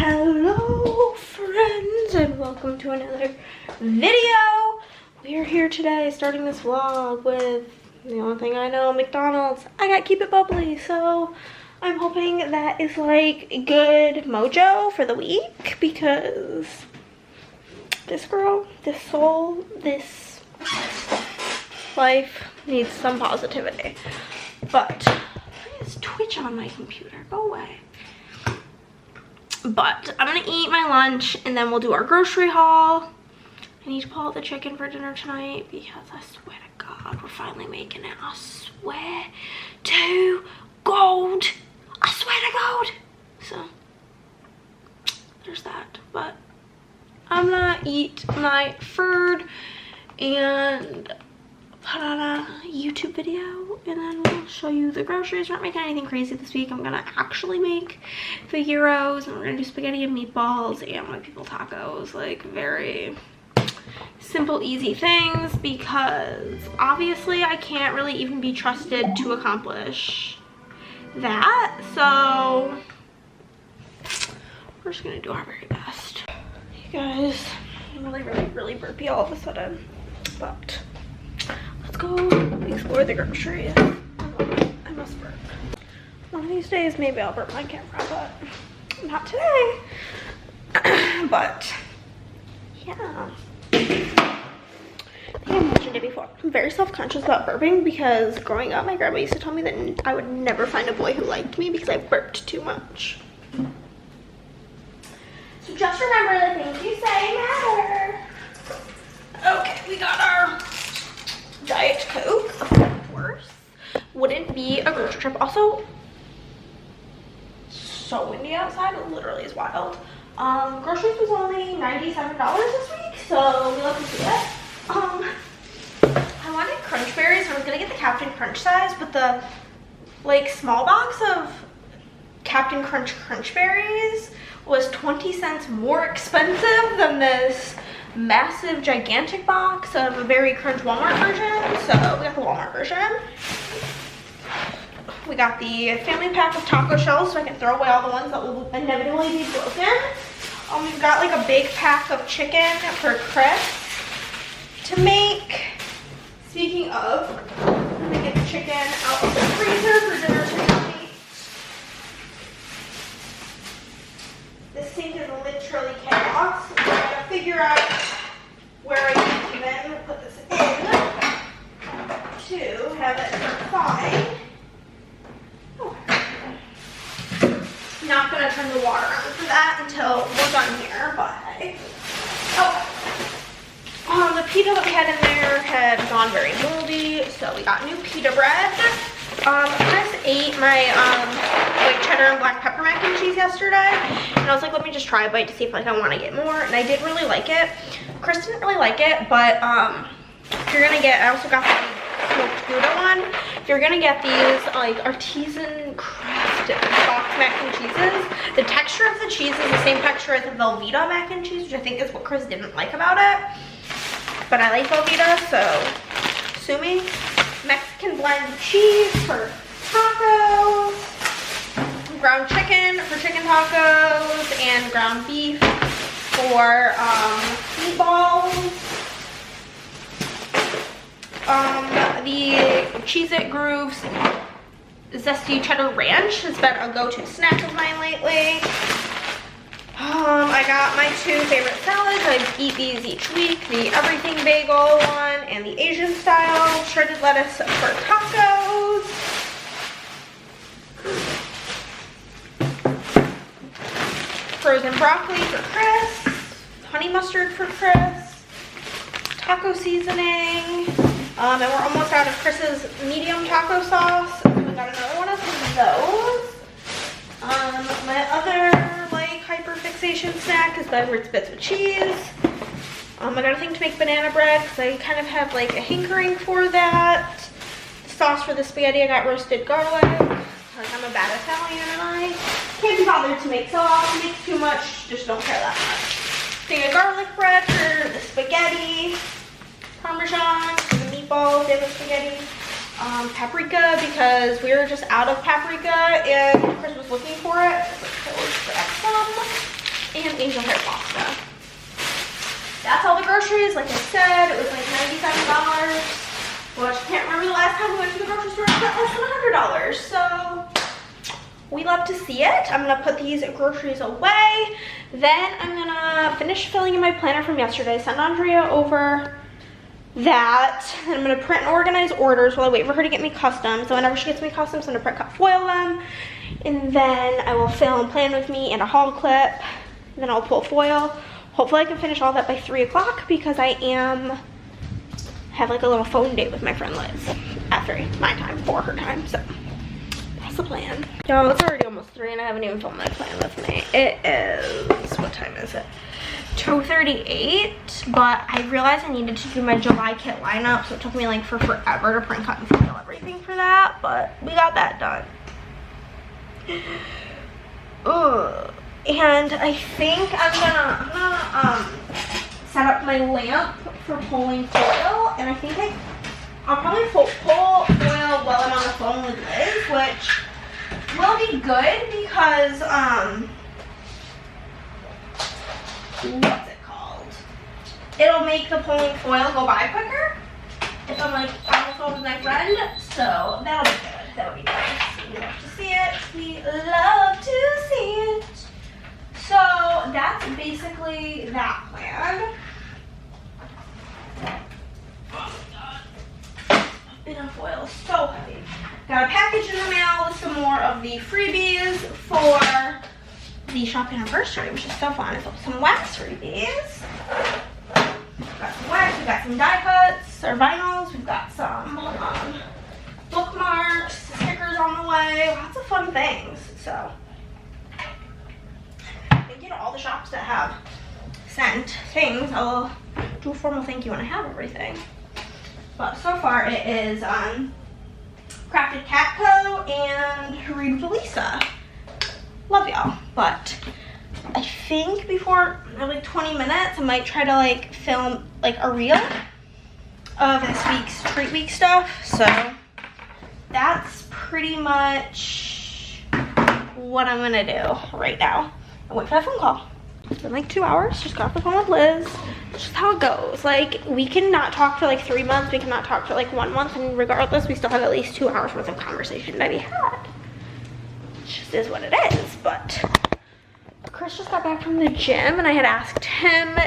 Hello friends and welcome to another video. We are here today starting this vlog with the only thing I know, McDonald's. I got Keep It Bubbly, so I'm hoping that is like good mojo for the week because this girl, this soul, this life needs some positivity. But why is Twitch on my computer? Go away. But I'm gonna eat my lunch and then we'll do our grocery haul. I need to pull out the chicken for dinner tonight because I swear to God, we're finally making it. I swear to God. I swear to God. So there's that. But I'm gonna eat my food and put on a YouTube video and then we'll show you the groceries. We're not making anything crazy this week. I'm gonna actually make the gyros and we're gonna do spaghetti and meatballs and white people tacos, like very simple, easy things because obviously I can't really even be trusted to accomplish that. So we're just gonna do our very best. You guys, I'm really burpy all of a sudden, but let's go explore the groceries. I must burp. One of these days, maybe I'll burp my camera, but not today. But yeah, I think I mentioned it before. I'm very self-conscious about burping because growing up, my grandma used to tell me that I would never find a boy who liked me because I burped too much. So just remember the things you say matter. Okay, we got our Diet Coke, of course. Wouldn't be a grocery trip. Also, so windy outside. It literally is wild. Groceries was only $97 this week, so we love to see it. I wanted Crunch Berries. I was gonna get the Captain Crunch size, but the like small box of Captain Crunch Berries was 20 cents more expensive than this massive gigantic box of a Very Crunch Walmart version. So we got the Walmart version. We got the family pack of taco shells so I can throw away all the ones that will inevitably be broken. We've got like a big pack of chicken for Chris to make. Speaking of, I'm gonna get the chicken out of the freezer for dinner tonight. This sink is literally chaos. So I gotta figure out where I can even put this in to have it fine. Oh. Not gonna turn the water on for that until we're done here, but the pita that we had in there had gone very moldy, so we got new pita bread. Chris ate my like cheddar and black pepper mac and cheese yesterday, and I was like, let me just try a bite to see if like I want to get more, and I did really like it. Chris didn't really like it, but if you're gonna get, I also got the smoked Gouda one. If you're gonna get these like artisan crafted box mac and cheeses, the texture of the cheese is the same texture as the Velveeta mac and cheese, which I think is what Chris didn't like about it. But I like Velveeta, so sue me. Mexican blend cheese for tacos, ground chicken for chicken tacos, and ground beef for meatballs. The Cheez-It Grooves Zesty Cheddar Ranch has been a go-to snack of mine lately. I got my two favorite salads. I eat these each week. The everything bagel one and the Asian style shredded lettuce for tacos. Frozen broccoli for Chris. Honey mustard for Chris. Taco seasoning. And we're almost out of Chris's medium taco sauce. And we got another one of those. My other like hyperfixation snack is the Ritz Bits with cheese. I got a thing to make banana bread because I kind of have like a hankering for that. The sauce for the spaghetti, I got roasted garlic. Like I'm a bad Italian and I can't be bothered to make sauce. Make too much, just don't care that much. Thing of garlic bread for the spaghetti. Parmesan for the meatballs and the spaghetti. Paprika because we were just out of paprika and Chris was looking for it. So let's grab some. and angel hair pasta. That's all the groceries. Like I said, it was like $97, which I can't remember the last time we went to the grocery store and spent less than $100. So we love to see it. I'm gonna put these groceries away. Then I'm gonna finish filling in my planner from yesterday, send Andrea over that. And I'm gonna print and organize orders while I wait for her to get me customs. So whenever she gets me customs, I'm gonna print, cut, foil them. And then I will film Plan With Me and a haul clip. Then I'll pull foil. Hopefully I can finish all that by 3 o'clock because I have like a little phone date with my friend Liz at 3, my time, 4 her time. So that's the plan. Y'all, it's already almost 3 and I haven't even filmed my Plan With Me. It is, what time is it? 2:38, but I realized I needed to do my July kit lineup, so it took me like forever to print, cut, and foil everything for that, but we got that done. Ugh. And I think I'm gonna set up my lamp for pulling foil, and I think I'll probably pull foil while I'm on the phone with Liz, which will be good because what's it called? It'll make the pulling foil go by quicker if I'm like on the phone with my friend, so that'll be good. That'll be nice. We love to see it. We love to see it. So that's basically that plan. Oh god. And foil is so heavy. Got a package in the mail with some more of the freebies for the shop anniversary, which is so fun. It's some wax freebies. We've got some wax, we've got some die cuts or vinyls, we've got some bookmarks, stickers on the way, lots of fun things. So thank you to all the shops that have sent things. I'll do a formal thank you when I have everything. But so far it is Crafted Cat Co. and Read with Lisa. Love y'all. But I think before like 20 minutes, I might try to like film like a reel of this week's treat week stuff. So that's pretty much what I'm gonna do right now. I'll wait for that phone call. It's been like 2 hours, just got off the phone with Liz. It's just how it goes. Like, we cannot talk for like 3 months, we cannot talk for like 1 month, and regardless, we still have at least 2 hours worth of conversation to be had. It just is what it is, but Chris just got back from the gym, and I had asked him,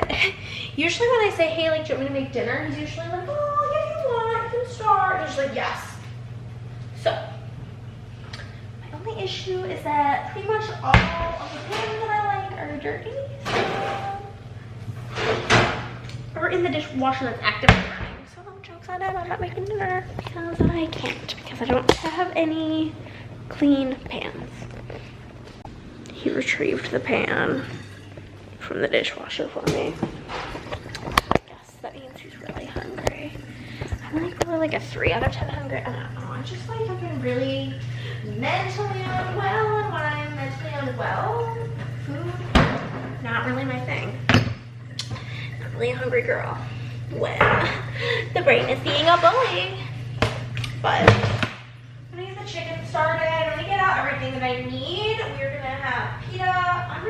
usually when I say, hey, like, do you want me to make dinner? He's usually like, oh, yeah, you want, you can start. He's like, yes. So, my only issue is that pretty much all of the pans that I like are dirty, so, or in the dishwasher that's actively running. So no jokes on it, I'm not making dinner because I can't, because I don't have any clean pans. He retrieved the pan from the dishwasher for me. I guess that means he's really hungry. I'm like really like a 3 out of 10 hungry. I don't know. I just like I've been really mentally unwell, and when I'm mentally unwell, food not really my thing. Not really a hungry girl when the brain is being a bully. But I'm gonna get the chicken started. I'm gonna get out everything that I need. We're gonna have pita. I'm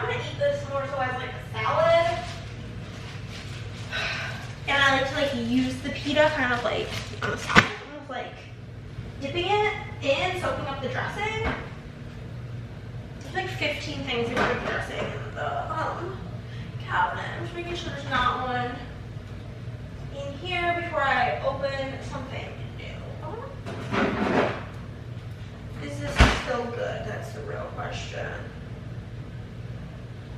gonna eat this more so as like a salad. And I like to like use the pita kind of like on the side, almost like dipping it in, soaking up the dressing. There's like 15 things in the dressing in the cabinet. I'm just making sure there's not one in here before I open something new. Is this still good? That's the real question.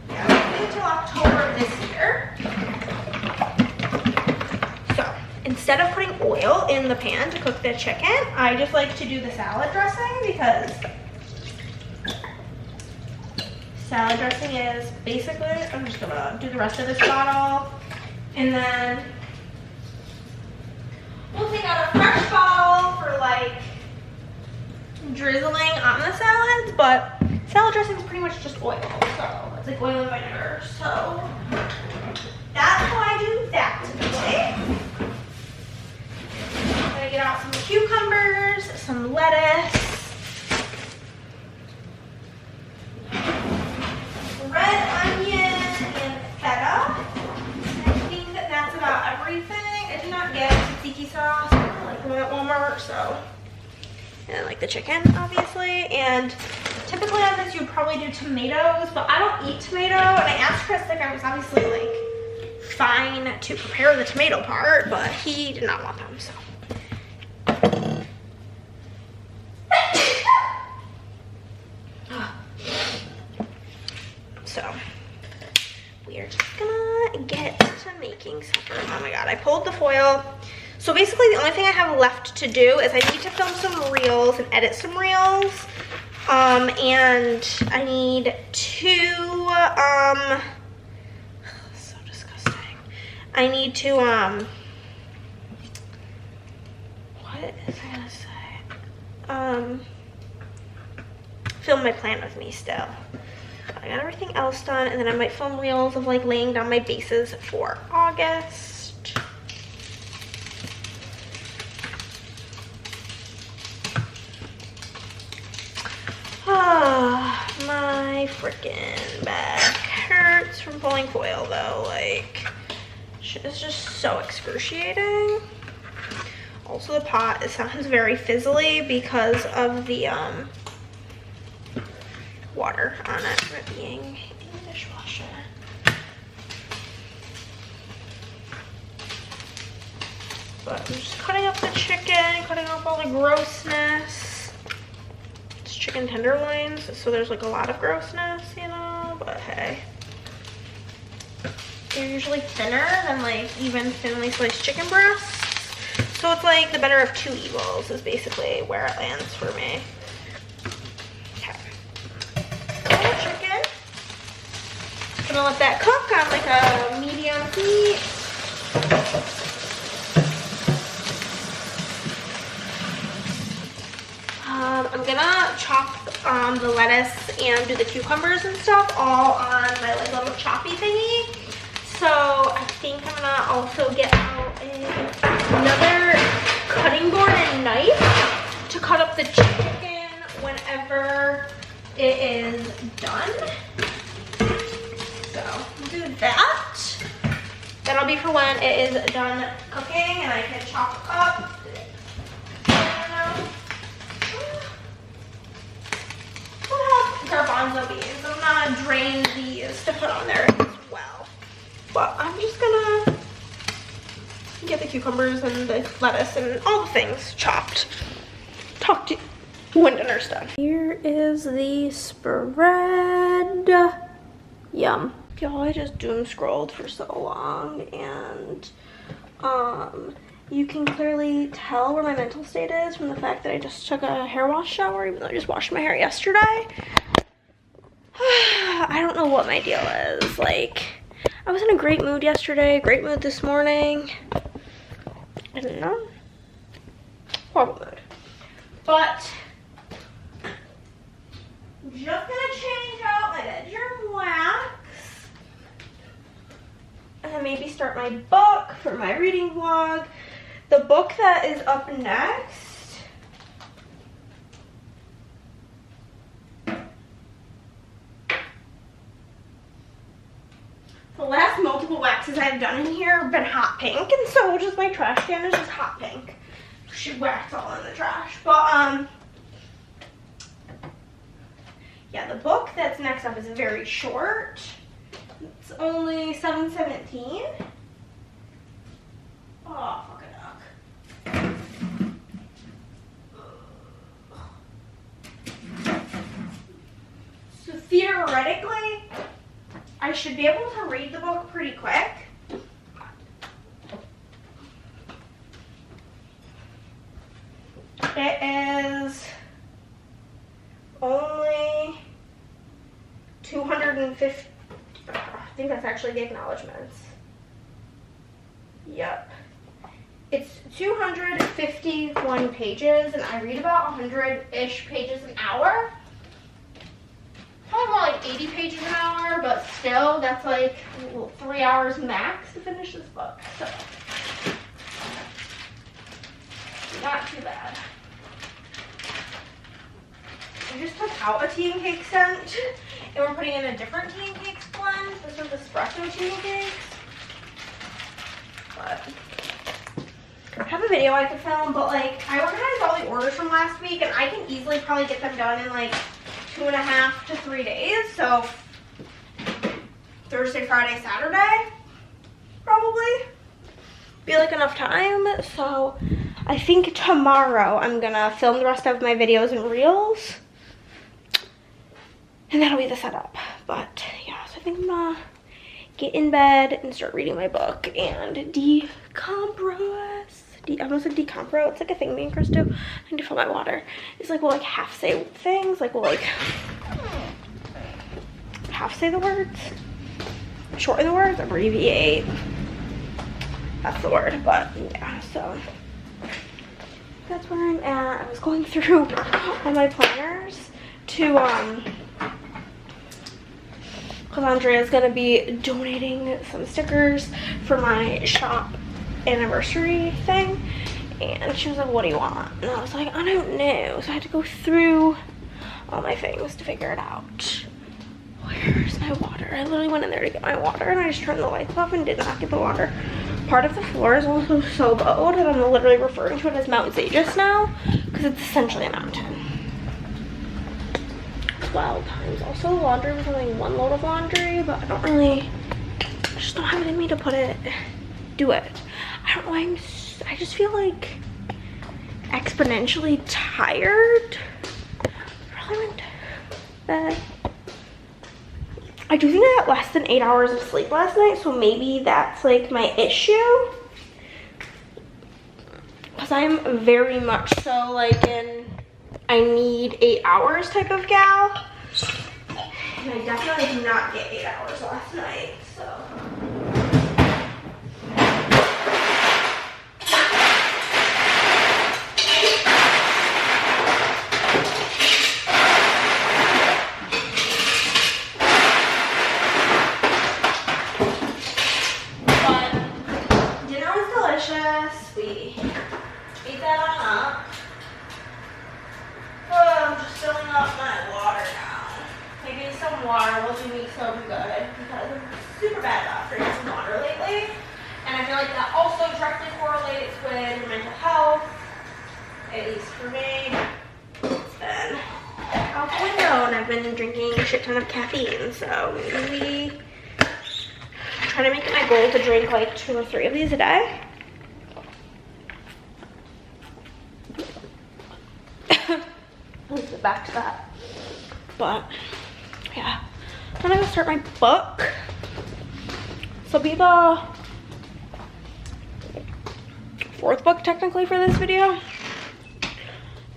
Yeah, I'm waiting until October of this year. So, instead of putting oil in the pan to cook the chicken, I just like to do the salad dressing because salad dressing is basically, I'm just gonna do the rest of this bottle, and then we'll take out a fresh bottle for like drizzling on the salads, but salad dressing is pretty much just oil, so it's like oil and vinegar. So that's how I do that today. I'm gonna get out some cucumbers, some lettuce, red onion, and like the chicken, obviously. And typically on this, you'd probably do tomatoes, but I don't eat tomato. And I asked Chris if I was obviously like fine to prepare the tomato part, but he did not want them, so. So we are just gonna get to making supper. Oh my god, I pulled the foil. So basically the only thing I have left to do is I need to film some reels and edit some reels. And I need to, so disgusting. I need to, what is I gonna say? Film my plan with me still. I got everything else done, and then I might film reels of like laying down my bases for August. My freaking back hurts from pulling foil though. Like, it's just so excruciating. Also, the pot, it sounds very fizzly because of the water on it for it being in the dishwasher. But I'm just cutting up the chicken, cutting off all the grossness. It's chicken tenderloins, so there's like a lot of grossness, you know, but hey. They're usually thinner than like even thinly sliced chicken breasts. So it's like the better of two evils is basically where it lands for me. Chicken. Gonna let that cook on like a medium heat. I'm gonna chop the lettuce and do the cucumbers and stuff all on my like little choppy thingy. So I think I'm gonna also get out another cutting board and knife to cut up the chicken whenever it is done. So we'll do that. That'll be for when it is done cooking and I can chop up. We'll have garbanzo beans. I'm gonna drain these to put on there as well. But I'm just gonna get the cucumbers and the lettuce and all the things chopped. Talk to you when dinner's done. Here is the spread. Yum. Y'all, I just doom scrolled for so long and you can clearly tell where my mental state is from the fact that I just took a hair wash shower, even though I just washed my hair yesterday. I don't know what my deal is. Like, I was in a great mood yesterday, great mood this morning. I don't know. Horrible mood. But I'm just gonna change out my bedroom wax. And then maybe start my book for my reading vlog. The book that is up next the last multiple waxes I've done in here have been hot pink, and so just my trash can is just hot pink. Should wax all in the trash. But yeah, the book that's next up is very short. It's only 717. Oh, fuck a duck. So theoretically, I should be able to read the book pretty quick. It is only 250. I think that's actually the acknowledgements. Yep. It's 251 pages, and I read about 100-ish pages an hour. Probably more like 80 pages an hour, but still, that's like 3 hours max to finish this book. So, not too bad. I just took out a tea and cake scent, and we're putting in a different tea and cakes blend. This one's espresso tea and cakes. But I haven't a video I could film, but like I organized all the orders from last week and I can easily probably get them done in like 2.5 to 3 days. So Thursday, Friday, Saturday, probably be like enough time. So I think tomorrow I'm gonna film the rest of my videos and reels, and that'll be the setup. But yeah, so I think I'm gonna get in bed and start reading my book and decompress. I almost said decompro. It's like a thing me and Chris do. I need to fill my water. It's like we'll like half say things, like we'll like half say the words, shorten the words, abbreviate. That's the word. But yeah, so that's where I'm at. I was going through all my planners to because Andrea's gonna be donating some stickers for my shop anniversary thing, and she was like, what do you want? And I was like, I don't know. So I had to go through all my things to figure it out. Where's my water? I literally went in there to get my water and I just turned the lights off and did not get the water. Part of the floor is also so bowed that I'm literally referring to it as Mount Zagus now, because it's essentially a mountain. 12 times. Also, laundry was only 1 load of laundry, but I just don't have it in me to do it. I don't know why I just feel like exponentially tired. I really went to bed. I do think I got less than 8 hours of sleep last night, so maybe that's like my issue. Because I'm very much so like I need 8 hours type of gal. And I definitely did not get 8 hours last night, so. We ate that on up. Oh, I'm just filling up my water now. Maybe some water will do me so good because I'm super bad about drinking some water lately. And I feel like that also directly correlates with your mental health, at least for me. It's been out the window and I've been drinking a shit ton of caffeine. So maybe I'm trying to make it my goal to drink like 2 or 3 of these a day. Let's get back to that. But yeah, I'm gonna go start my book. This will be the 4th book technically for this video.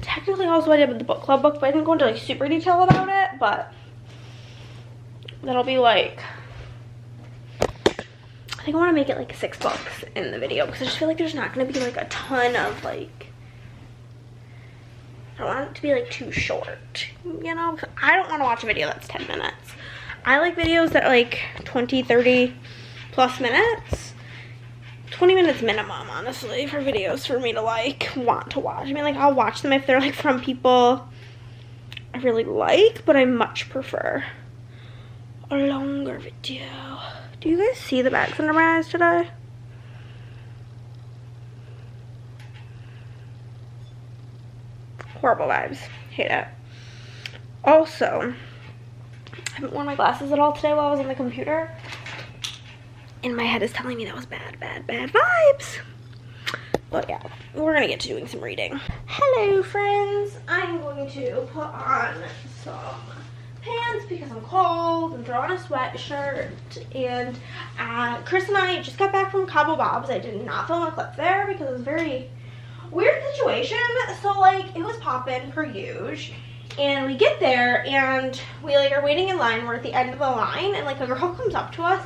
Technically also I did the book club book, but I didn't go into like super detail about it. But that'll be like, I think I want to make it like 6 books in the video because I just feel like there's not going to be like a ton of like, I don't want it to be like too short, you know? I don't want to watch a video that's 10 minutes. I like videos that are like 20, 30 plus minutes. 20 minutes minimum, honestly, for videos for me to like want to watch. I mean, like I'll watch them if they're like from people I really like, but I much prefer a longer video. Do you guys see the bags under my eyes today? Horrible vibes. Hate it. Also, I haven't worn my glasses at all today while I was on the computer. And my head is telling me that was bad, bad, bad vibes. But yeah, we're gonna get to doing some reading. Hello, friends. I'm going to put on some pants because I'm cold and throw on a sweatshirt. And Chris and I just got back from Cabo Bob's. I did not film a clip there because it was a very weird situation. So like it was poppin' per usual. And we get there and we like are waiting in line. We're at the end of the line and like a girl comes up to us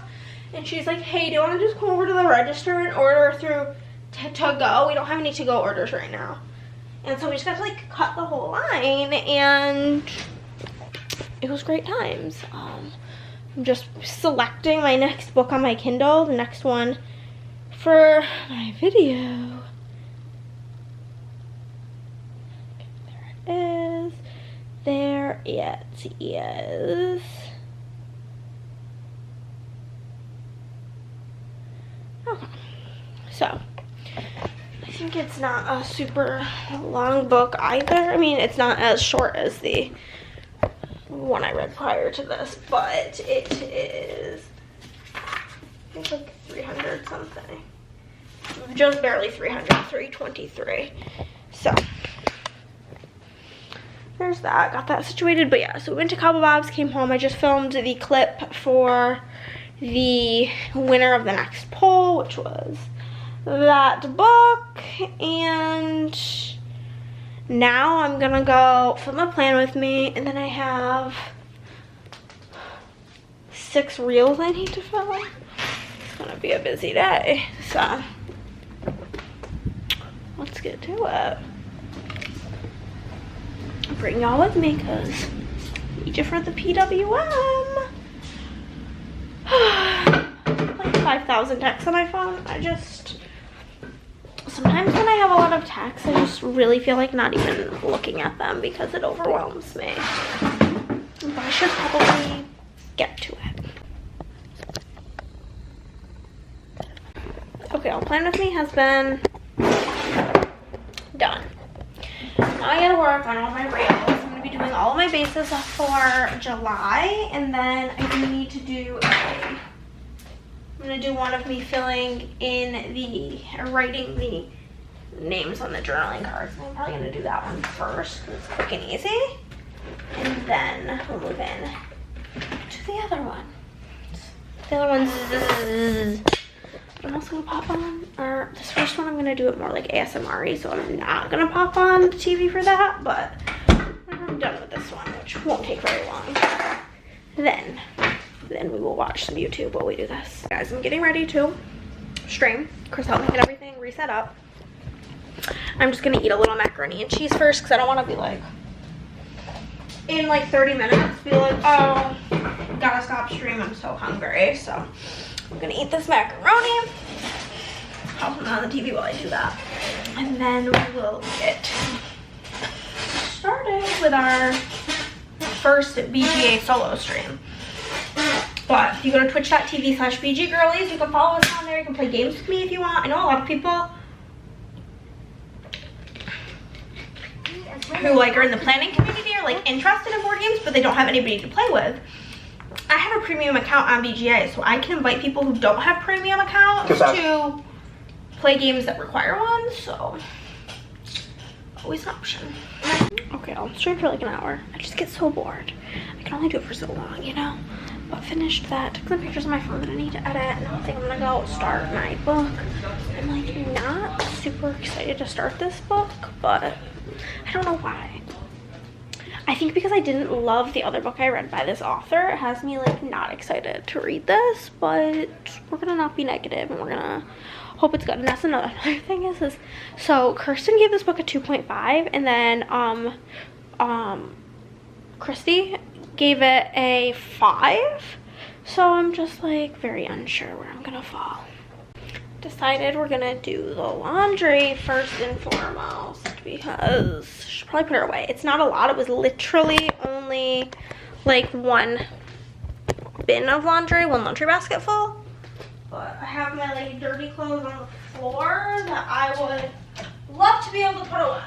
and she's like, hey, do you want to just come over to the register and order through to go? We don't have any to-go orders right now. And so we just got to like cut the whole line and it was great times. I'm just selecting my next book on my Kindle, the next one for my video. There it is. There it is. Okay. So, I see think it's not a super long book either. I mean, it's not as short as the one I read prior to this, but it is, I think, like 300 something. Just barely 300, 323. So there's that. Got that situated. But yeah, so we went to Cabo Bob's, came home. I just filmed the clip for the winner of the next poll, which was that book. And now I'm gonna go film a plan with me, and then I have 6 reels I need to film. It's gonna be a busy day, so let's get to it. Bring y'all with me, cause I need you for the PWM. Like 5,000 texts on my phone. Sometimes when I have a lot of texts, I just really feel like not even looking at them because it overwhelms me. But I should probably get to it. Okay, All Plan With Me has been done. Now I gotta work on all my reels. I'm gonna be doing all of my bases for July, and then I need to do I'm gonna do one of me filling in writing the names on the journaling cards. I'm probably gonna do that one first, because it's quick and easy. And then we'll move in to the other one. The other one's I'm also gonna pop on, or this first one I'm gonna do it more like ASMR-y, so I'm not gonna pop on the TV for that, but I'm done with this one, which won't take very long. Then we will watch some YouTube while we do this. Guys, I'm getting ready to stream. Chris helped me get everything reset up. I'm just gonna eat a little macaroni and cheese first, because I don't want to be like, in like 30 minutes, be like, oh, gotta stop stream, I'm so hungry. So I'm gonna eat this macaroni. I'll put it on the TV while I do that. And then we will get started with our first BGA solo stream. But if you go to twitch.tv/BGGirlies, you can follow us on there. You can play games with me if you want. I know a lot of people who like are in the planning community are like interested in board games, but they don't have anybody to play with. I have a premium account on BGA, so I can invite people who don't have premium accounts to play games that require one, so always an option. Okay, I'll stream for like an hour. I just get so bored. I can only do it for so long, you know? But finished that, took some pictures on my phone that I need to edit, and I think I'm gonna go start my book. I'm like not super excited to start this book, but I don't know why. I think because I didn't love the other book I read by this author, it has me like not excited to read this, but we're gonna not be negative and we're gonna hope it's good. And that's another thing is so Kirsten gave this book a 2.5, and then Christy gave it a 5, so I'm just like very unsure where I'm gonna fall. Decided we're gonna do the laundry first and foremost, because I should probably put her away. It's not a lot. It was literally only like one bin of laundry, one laundry basket full. But I have my like dirty clothes on the floor that I would love to be able to put away.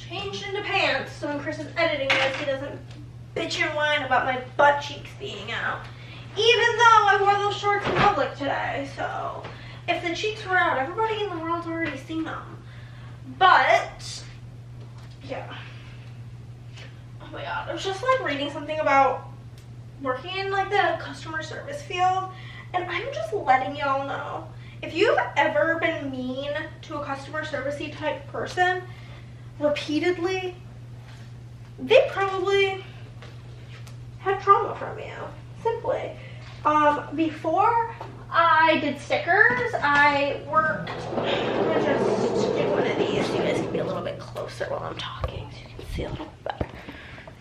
Changed into pants, so when Chris is editing this, he doesn't bitch and whine about my butt cheeks being out. Even though I wore those shorts in public today, so if the cheeks were out, everybody in the world's already seen them. But, yeah. Oh my god, I was just like reading something about working in like the customer service field, and I'm just letting y'all know, if you've ever been mean to a customer service-y type person repeatedly, they probably had trauma from you, simply. Before I did stickers, I worked, I'm gonna just do one of these so you guys can be a little bit closer while I'm talking, so you can see a little bit better.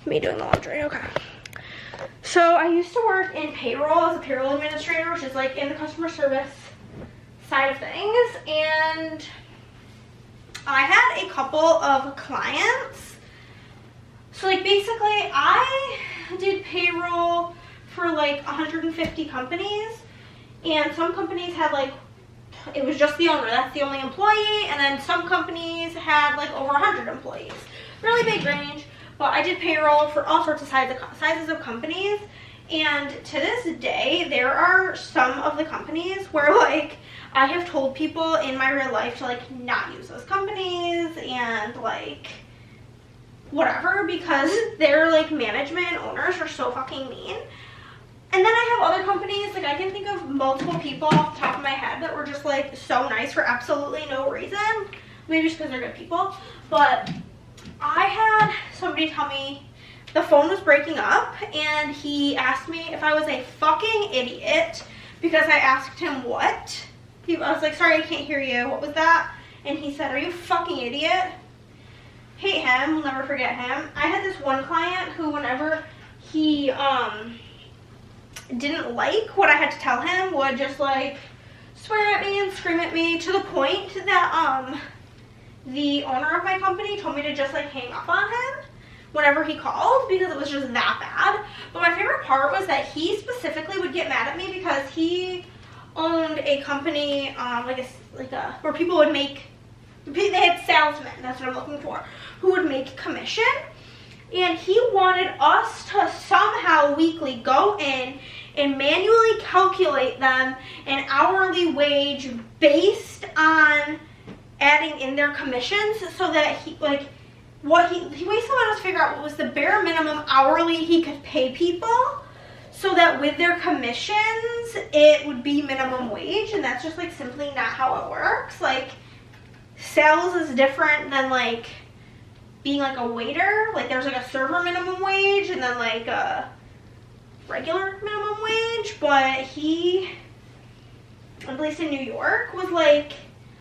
Me doing the laundry, okay. So I used to work in payroll as a payroll administrator, which is like in the customer service side of things, and I had a couple of clients. So like basically I did payroll for like 150 companies, and some companies had like, it was just the owner, that's the only employee, and then some companies had like over 100 employees. Really big range, but I did payroll for all sorts of sizes of companies, and to this day, there are some of the companies where like I have told people in my real life to like not use those companies and like whatever, because their like management and owners are so fucking mean. And then I have other companies, like I can think of multiple people off the top of my head that were just like so nice for absolutely no reason. Maybe just because they're good people. But I had somebody tell me the phone was breaking up, and he asked me if I was a fucking idiot because I asked him what. I was like, sorry, I can't hear you. What was that? And he said, are you a fucking idiot? Hate him. Will never forget him. I had this one client who whenever he didn't like what I had to tell him would just like swear at me and scream at me, to the point that the owner of my company told me to just like hang up on him whenever he called, because it was just that bad. But my favorite part was that he specifically would get mad at me because he owned a company where people would make, they had salesmen, that's what I'm looking for, who would make commission, and he wanted us to somehow weekly go in and manually calculate them an hourly wage based on adding in their commissions, so that he basically wanted us to figure out what was the bare minimum hourly he could pay people, so that with their commissions it would be minimum wage. And that's just like simply not how it works. Like sales is different than like being like a waiter. Like there's like a server minimum wage and then like a regular minimum wage. But he, at least in New York, was like,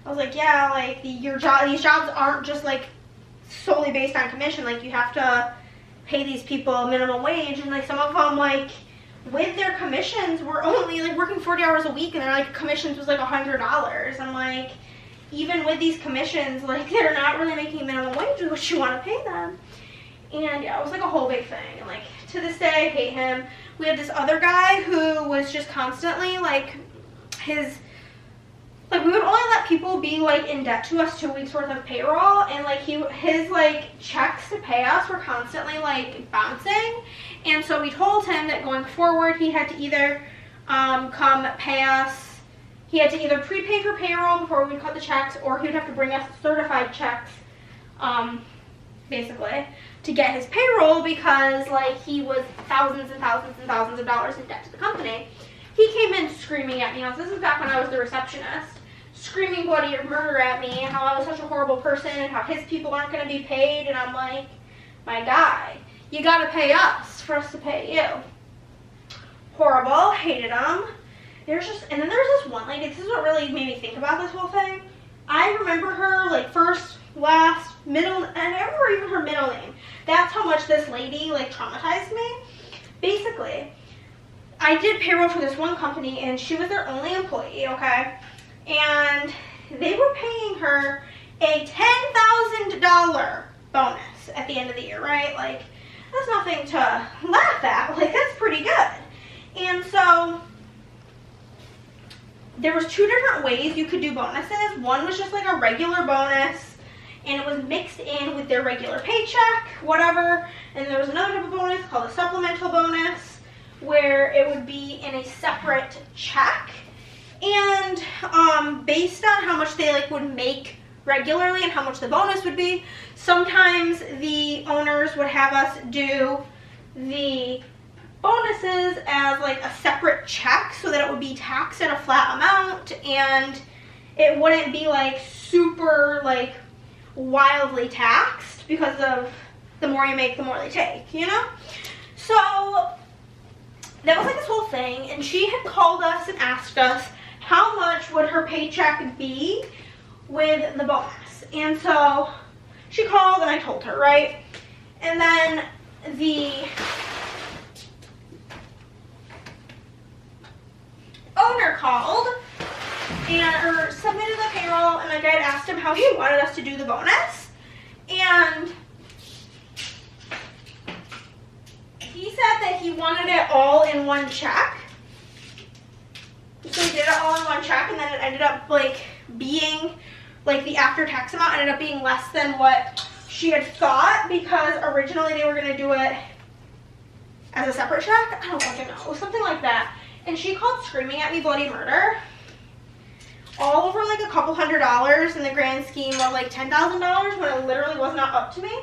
I was like, yeah, like these jobs aren't just like solely based on commission. Like you have to pay these people minimum wage, and like some of them like with their commissions were only like working 40 hours a week, and their like commissions was like $100. I'm like, even with these commissions, like they're not really making minimum wage with what you want to pay them. And yeah, it was like a whole big thing. And like to this day, I hate him. We had this other guy who was just constantly like we would only let people be like in debt to us 2 weeks worth of payroll, and like his like checks to pay us were constantly like bouncing. And so we told him that going forward he had to either come pay us, he had to either prepay for payroll before we would cut the checks, or he would have to bring us certified checks basically to get his payroll, because like he was thousands and thousands and thousands of dollars in debt to the company. He came in screaming at me. This is back when I was the receptionist, screaming bloody murder at me, and how I was such a horrible person, and how his people aren't going to be paid. And I'm like, my guy, you got to pay us for us to pay you. Horrible. Hated him. And then there's this one lady. This is what really made me think about this whole thing. I remember her like first, last, middle, and I remember even her middle name. That's how much this lady like traumatized me. Basically, I did payroll for this one company, and she was their only employee, okay? And they were paying her a $10,000 bonus at the end of the year, right? Like, that's nothing to laugh at. Like, that's pretty good. And so there was two different ways you could do bonuses. One was just like a regular bonus, and it was mixed in with their regular paycheck, whatever. And there was another type of bonus called a supplemental bonus, where it would be in a separate check. And based on how much they like would make regularly and how much the bonus would be, sometimes the owners would have us do the bonuses as like a separate check, so that it would be taxed at a flat amount, and it wouldn't be like super like wildly taxed, because of the more you make, the more they take, you know? So that was like this whole thing, and she had called us and asked us how much would her paycheck be with the bonus. And so she called, and I told her, right? And then the owner called, or submitted the payroll, and like I had asked him how he wanted us to do the bonus, and he said that he wanted it all in one check. So he did it all in one check, and then it ended up like being like the after-tax amount ended up being less than what she had thought, because originally they were going to do it as a separate check. I don't fucking know. It was something like that. And she called screaming at me bloody murder. All over like a couple $100 in the grand scheme of like $10,000 when it literally was not up to me.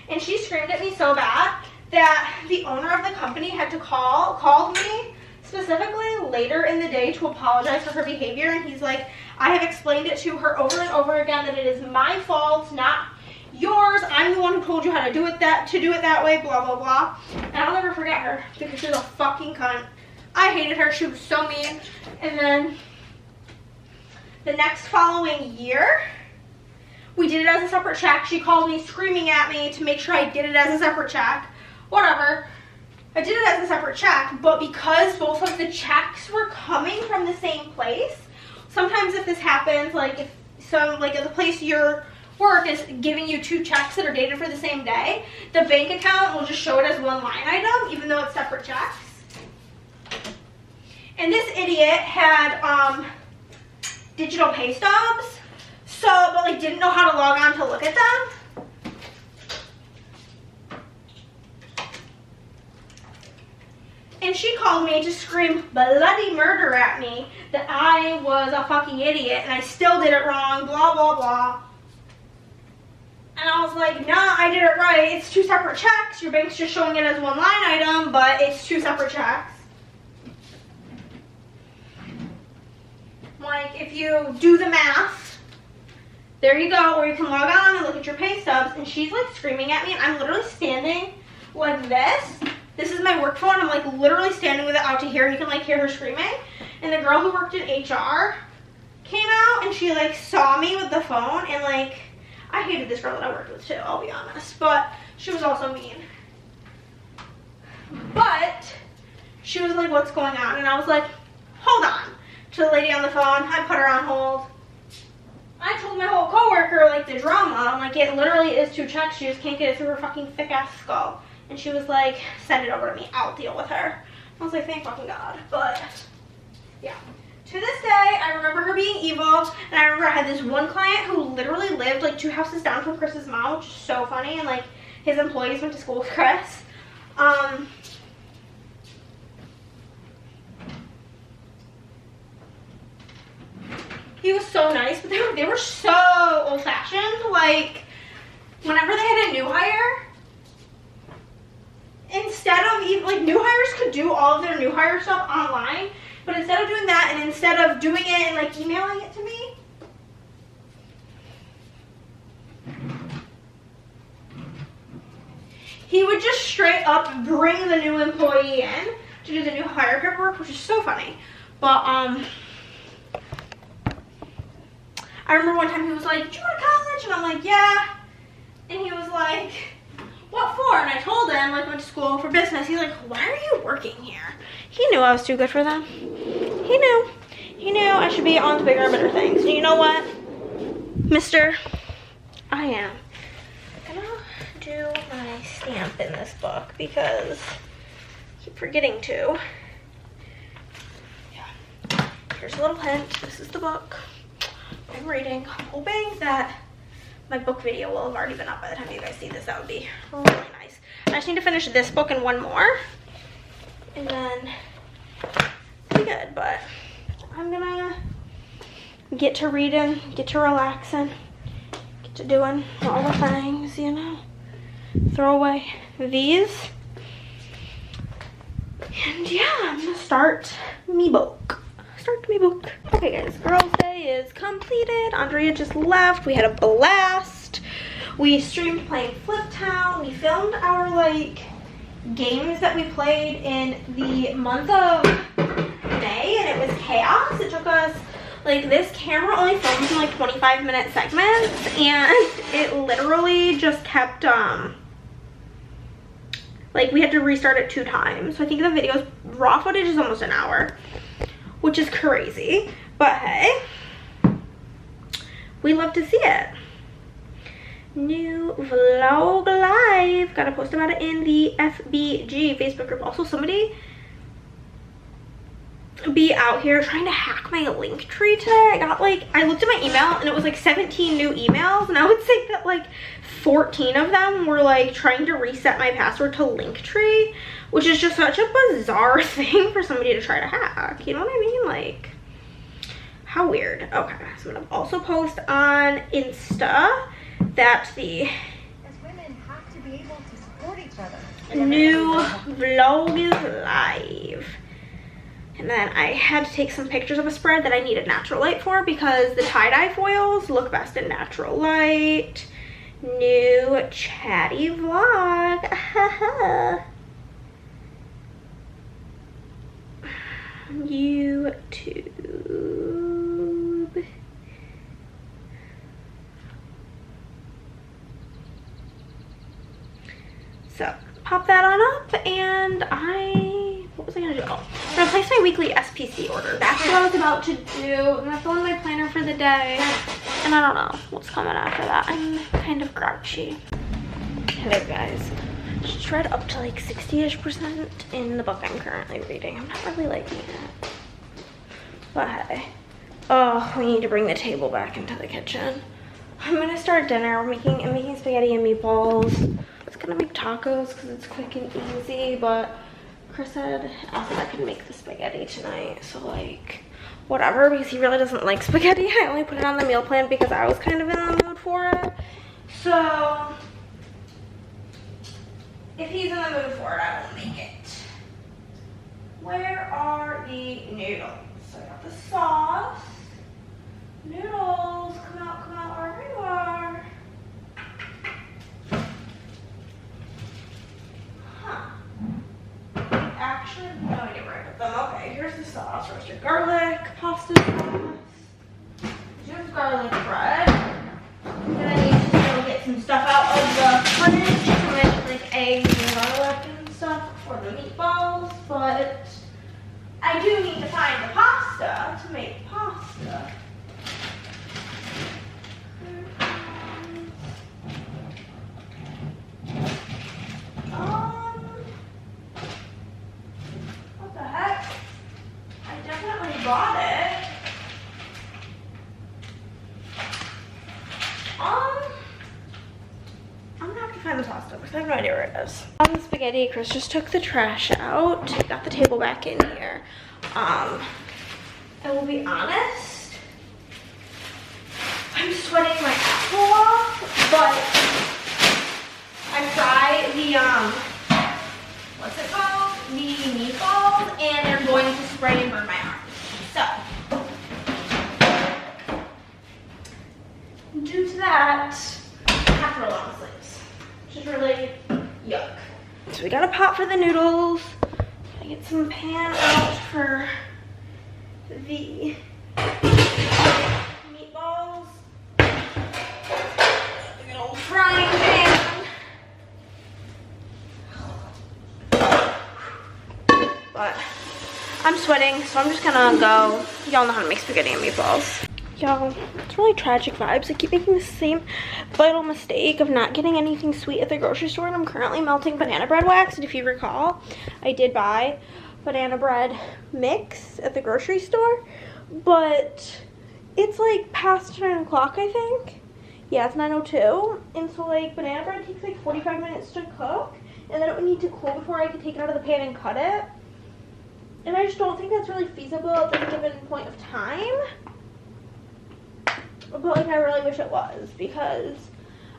And she screamed at me so bad that the owner of the company had to called me specifically later in the day to apologize for her behavior. And he's like, I have explained it to her over and over again that it is my fault, not yours. I'm the one who told you how to do it that way, blah, blah, blah. And I'll never forget her because she was a fucking cunt. I hated her. She was so mean. And then the next following year, we did it as a separate check. She called me screaming at me to make sure I did it as a separate check. Whatever. I did it as a separate check, but because both of the checks were coming from the same place, sometimes if this happens, like if the place you work is giving you two checks that are dated for the same day, the bank account will just show it as one line item, even though it's separate checks. And this idiot had digital pay stubs, but like didn't know how to log on to look at them. And she called me to scream bloody murder at me that I was a fucking idiot and I still did it wrong, blah, blah, blah. And I was like, nah, I did it right. It's two separate checks. Your bank's just showing it as one line item, but it's two separate checks. Like, if you do the math, there you go, or you can log on and look at your pay stubs. And she's like screaming at me, and I'm literally standing like this. This is my work phone. I'm like literally standing with it out to here. You can like hear her screaming. And the girl who worked in HR came out and she like saw me with the phone, and like I hated this girl that I worked with too, I'll be honest. But she was also mean. But she was like, what's going on? And I was like, hold on. To the lady on the phone, I put her on hold. I told my whole coworker like the drama. I'm like, it literally is two checks. She just can't get it through her fucking thick ass skull. And she was like, send it over to me. I'll deal with her. I was like, thank fucking God. But yeah. To this day, I remember her being evil. And I remember I had this one client who literally lived like 2 houses down from Chris's mom, which is so funny. And like his employees went to school with Chris. He was so nice, but they were so old-fashioned. Like, whenever they had a new hire, instead of even, like, new hires could do all of their new hire stuff online, but instead of doing that and instead of doing it and, like, emailing it to me, he would just straight up bring the new employee in to do the new hire paperwork, which is so funny. But, I remember one time he was like, did you go to college? And I'm like, yeah. And he was like, what for? And I told him, like, went to school for business. He's like, why are you working here? He knew I was too good for them. He knew. He knew I should be on to bigger and better things. And you know what, mister? I am gonna do my stamp in this book because I keep forgetting to. Yeah. Here's a little hint. This is the book I'm reading. I'm hoping that my book video will have already been up by the time you guys see this. That would be really nice. I just need to finish this book and one more, and then it'll be good. But I'm gonna get to reading, get to relaxing, get to doing all the things, you know. Throw away these, and yeah, I'm gonna start me book. Okay guys, girls' day is completed. Andrea just left. We had a blast. We streamed playing Flip Town. We filmed our like games that we played in the month of May, and it was chaos. It took us like, this camera only films in like 25-minute segments, and it literally just kept like, we had to restart it 2 times. So I think the video's raw footage is almost an hour, which is crazy. But hey, we love to see it. New vlog live. Gotta post about it in the FBG Facebook group. Also, somebody be out here trying to hack my link tree today. I looked at my email and it was like 17 new emails, and I would say that like 14 of them were like trying to reset my password to Linktree, which is just such a bizarre thing for somebody to try to hack. You know what I mean? Like, how weird. Okay, so I'm gonna also post on Insta that the As women have to be able to support each other. new vlog is live. And then I had to take some pictures of a spread that I needed natural light for because the tie-dye foils look best in natural light. New chatty vlog. YouTube. So pop that on up, and what was I gonna do? Oh, I'm gonna place my weekly SPC order. That's what I was about to do. I'm gonna fill in my planner for the day, and I don't know what's coming after that. I'm kind of grouchy. Hello guys. Just read up to like 60-ish% in the book I'm currently reading. I'm not really liking it. But hey. Oh, we need to bring the table back into the kitchen. I'm gonna start dinner. I'm making spaghetti and meatballs. I was gonna make tacos because it's quick and easy, but Chris said asked if I could make the spaghetti tonight, so like whatever, because he really doesn't like spaghetti. I only put it on the meal plan because I was kind of in the mood for it. So if he's in the mood for it, I will make it. Where are the noodles? So I got the sauce. Noodles, come out wherever you are. Huh. I actually have no idea where I put them. Okay, here's the sauce. Roasted garlic, pasta sauce, just garlic bread. Then I need to go get some stuff out of the fridge. So I have like eggs and garlic and stuff for the meatballs, but I do need to find the pasta to make pasta. What the heck? I definitely bought it. I'm gonna have to find the pasta because I have no idea where it is. On the spaghetti, Chris just took the trash out, got the table back in here. I will be honest, I'm sweating my asshole off, but I fried the, what's it called? The meatballs, and they're going to spray and burn my arm. So, due to that, I have to roll on sleeves, which is really yuck. So we got a pot for the noodles. I get some pan out for the meatballs. A good old frying pan. But I'm sweating, so I'm just gonna go. Y'all know how to make spaghetti and meatballs. Y'all, it's really tragic vibes. I keep making the same vital mistake of not getting anything sweet at the grocery store, and I'm currently melting banana bread wax. And if you recall, I did buy banana bread mix at the grocery store, but it's like past 9 o'clock, I think. Yeah, it's 9:02, and so like banana bread takes like 45 minutes to cook, and then it would need to cool before I could take it out of the pan and cut it. And I just don't think that's really feasible at this given point of time. But like, I really wish it was, because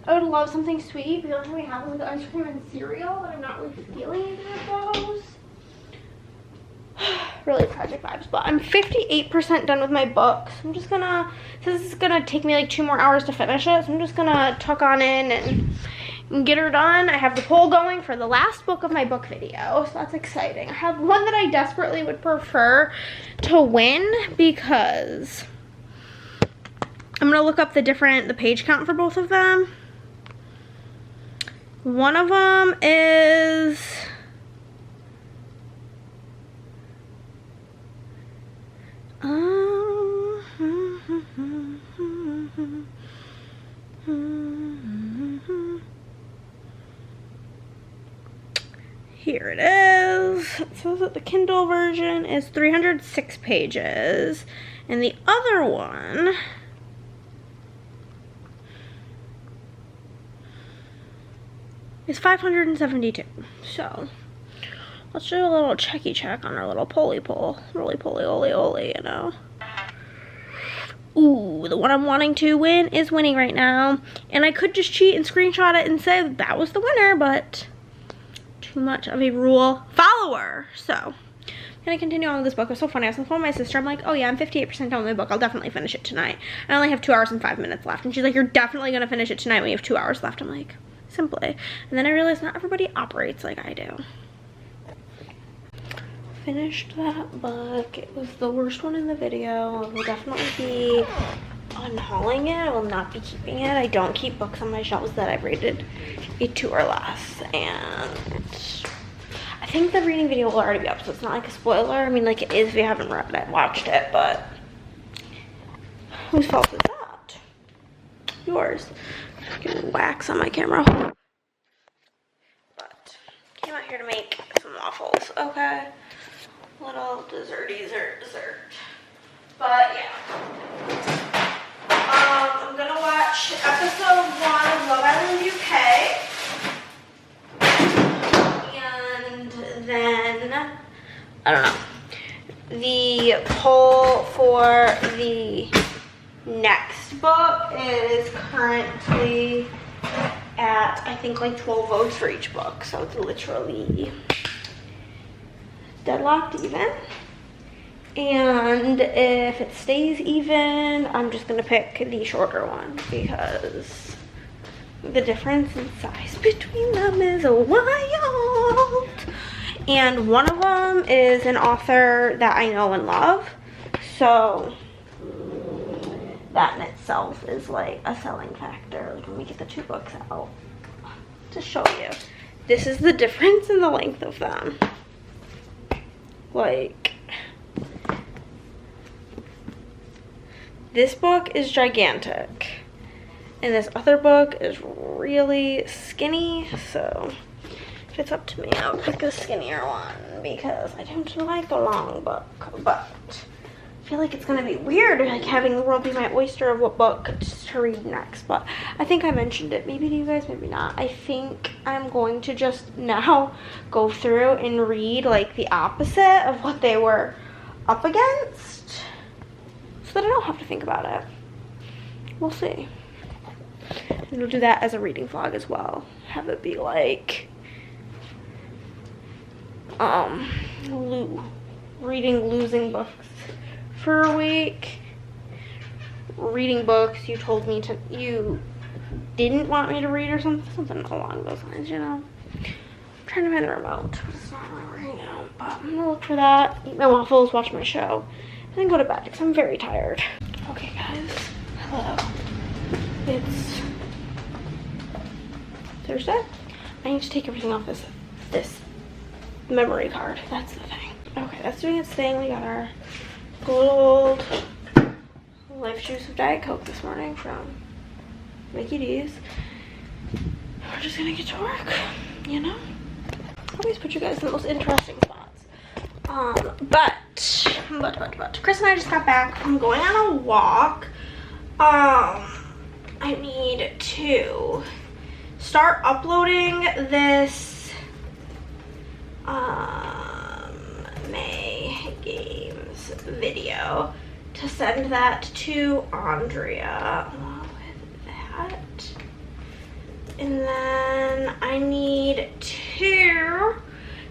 I would love something sweet, but the only thing we have is like ice cream and cereal, and I'm not really feeling either of those. Really tragic vibes, but I'm 58% done with my book. So I'm just gonna, since this is gonna take me like 2 more hours to finish it, so I'm just gonna tuck on in and get her done. I have the poll going for the last book of my book video, so that's exciting. I have one that I desperately would prefer to win because I'm gonna look up the page count for both of them. One of them is here it is. It says that the Kindle version is 306 pages, and the other one is 572. So let's do a little checky check on our little poly poll. Roly poly oly oly, you know. Ooh, the one I'm wanting to win is winning right now. And I could just cheat and screenshot it and say that was the winner, but too much of a rule follower. So I'm gonna continue on with this book. It was so funny. I was on the phone with my sister. I'm like, oh yeah, I'm 58% done with my book. I'll definitely finish it tonight. I only have 2 hours and 5 minutes left. And she's like, you're definitely gonna finish it tonight when you have 2 hours left. I'm like, simply. And then I realized not everybody operates like I do. Finished that book. It was the worst one in the video. I will definitely be unhauling it. I will not be keeping it. I don't keep books on my shelves that I've rated a 2 or less. And I think the reading video will already be up, so it's not like a spoiler. I mean, like, it is if you haven't read it, watched it, but whose fault is that? Yours. Getting wax on my camera. But came out here to make some waffles, okay? Little dessert. But yeah. I'm gonna watch episode 1 of Love Island UK. And then, I don't know. The poll for the next book is currently at, I think, like 12 votes for each book. So it's literally deadlocked even. And if it stays even, I'm just gonna pick the shorter one because the difference in size between them is wild. And one of them is an author that I know and love, so that in itself is like a selling factor. Like, let me get the 2 books out to show you. This is the difference in the length of them. Like, this book is gigantic and this other book is really skinny, so if it's up to me, I would pick a skinnier one because I don't like a long book. But I feel like it's gonna be weird, like, having the world be my oyster of what book to read next. But I think I mentioned it maybe to you guys, maybe not. I think I'm going to just now go through and read like the opposite of what they were up against so that I don't have to think about it. We'll see. And we'll do that as a reading vlog as well. Have it be like reading losing books for a week, reading books you told me to, you didn't want me to read, or something along those lines, you know. I'm trying to find the remote, but it's not right now. But I'm gonna look for that, eat my waffles, watch my show, and then go to bed because I'm very tired. Okay, guys, hello. It's Thursday. I need to take everything off this memory card. That's the thing. Okay, that's doing its thing. We got our good old Life Juice of Diet Coke this morning from Mickey D's. We're just gonna get to work, you know? I always put you guys in the most interesting spots. But Chris and I just got back from going on a walk. I need to start uploading this May Games video to send that to Andrea along with that. And then I need to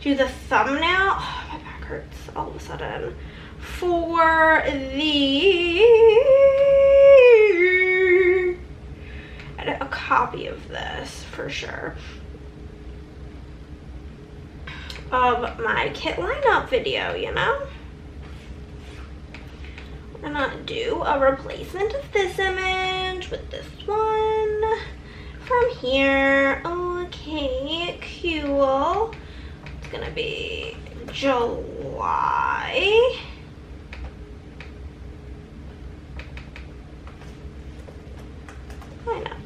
do the thumbnail. Oh, my back hurts all of a sudden. For the a copy of this for sure. Of my kit lineup video, you know? We're gonna do a replacement of this image with this one from here. Okay, cool. It's gonna be July. Why not?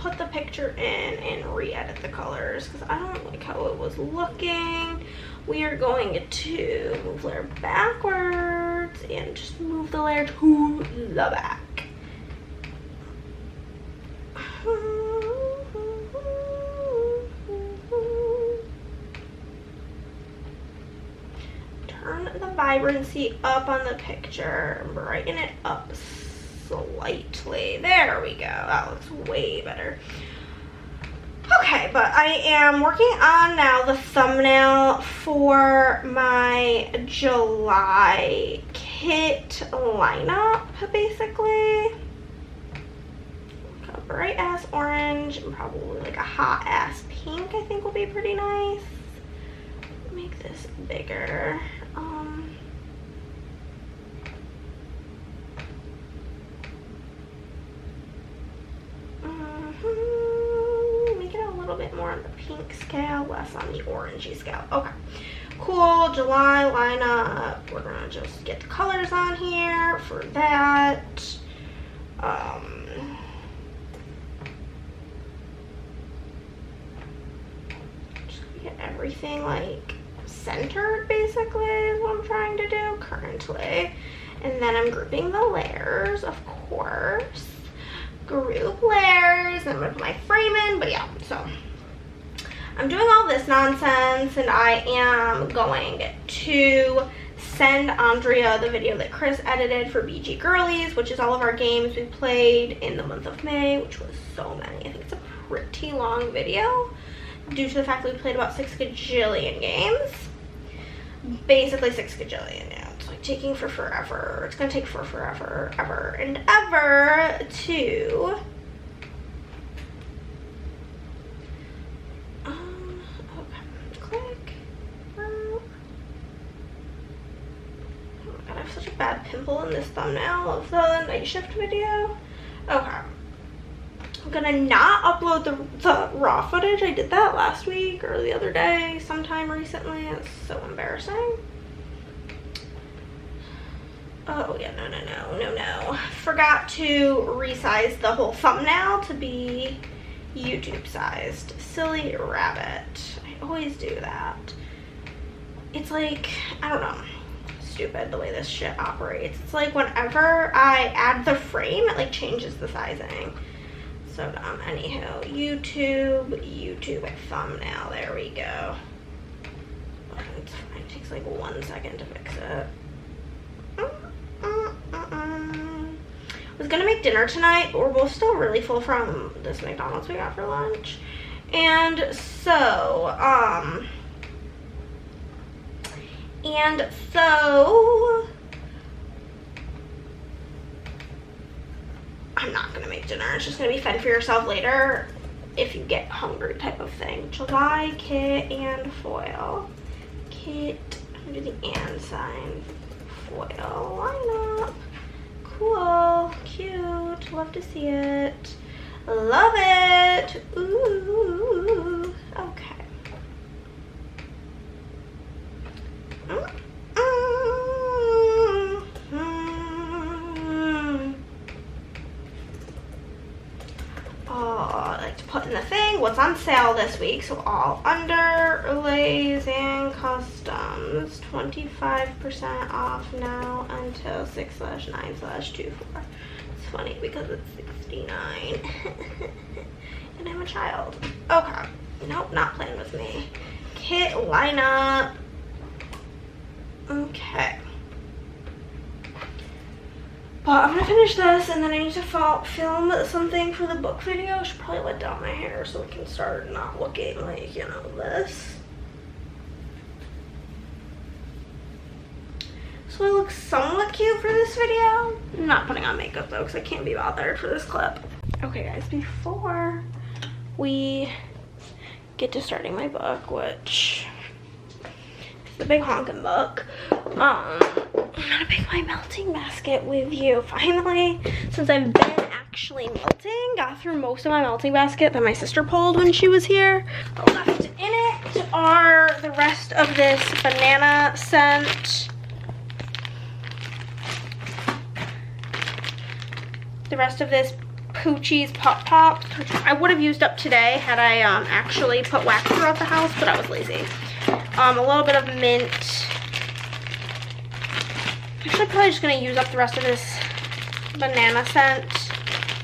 put the picture in and re-edit the colors because I don't like how it was looking. We are going to move layer backwards and just move the layer to the back. Turn the vibrancy up on the picture and brighten it up slightly. There we go. That looks way better. Okay, but I am working on now the thumbnail for my July kit lineup, basically. Like a bright ass orange and probably like a hot ass pink I think will be pretty nice. Make this bigger. Make it a little bit more on the pink scale, less on the orangey scale. Okay, cool. July lineup. We're gonna just get the colors on here for that. Just get everything like centered basically is what I'm trying to do currently. And then I'm grouping the layers, of course. Group layers, and I'm gonna put my frame in, but yeah, so I'm doing all this nonsense and I am going to send Andrea the video that Chris edited for BG Girlies, which is all of our games we played in the month of May, which was so many. I think it's a pretty long video due to the fact that we played about 6 gajillion games. Basically 6 gajillion, yeah. It's like taking for forever. It's gonna take for forever, ever and ever to okay, click. Oh my god, I have such a bad pimple in this thumbnail of the night shift video. Okay. I'm gonna not upload the raw footage. I did that last week or the other day, sometime recently. It's so embarrassing. Oh yeah, no. Forgot to resize the whole thumbnail to be YouTube sized. Silly rabbit. I always do that. It's like, I don't know, stupid the way this shit operates. It's like whenever I add the frame, it like changes the sizing. So dumb. Anyhow, YouTube thumbnail. There we go. It's fine. It takes like 1 second to fix it. I was gonna make dinner tonight, but we're both still really full from this McDonald's we got for lunch. And so, I'm not gonna make dinner. It's just gonna be fend for yourself later if you get hungry type of thing. July kit and foil. Kit, I'm gonna do the and sign. Foil lineup. Cool, cute, love to see it. Love it. Ooh, okay. I like to put in the thing what's on sale this week. So all underlays and customs, 25% off now until 6/9/24. It's funny because it's 69 and I'm a child. Okay, nope, not playing with me. Kit lineup. Okay. But I'm gonna finish this and then I need to film something for the book video. I should probably let down my hair so it can start not looking like, you know, this. So I look somewhat cute for this video. I'm not putting on makeup though because I can't be bothered for this clip. Okay guys, before we get to starting my book, which is the big honkin' book, I'm gonna pick my melting basket with you. Finally, since I've been actually melting, got through most of my melting basket that my sister pulled when she was here. Left in it are the rest of this banana scent. The rest of this Coochie's Pop Pops, which I would have used up today had I actually put wax throughout the house, but I was lazy. A little bit of mint. Actually, probably just gonna use up the rest of this banana scent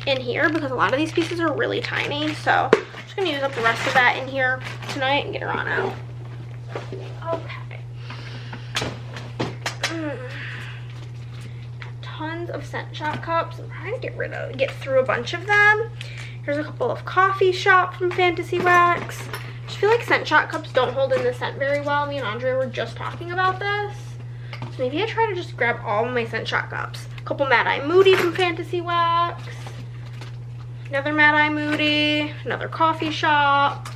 in here because a lot of these pieces are really tiny. So I'm just gonna use up the rest of that in here tonight and get her on out. Okay. Tons of scent shot cups. I'm trying to get through a bunch of them. Here's a couple of Coffee Shop from Fantasy Wax. I just feel like scent shot cups don't hold in the scent very well. Me and Andrea were just talking about this. So maybe I try to just grab all of my scent shot cups. A couple Mad Eye Moody from Fantasy Wax. Another Mad Eye Moody. Another Coffee Shop.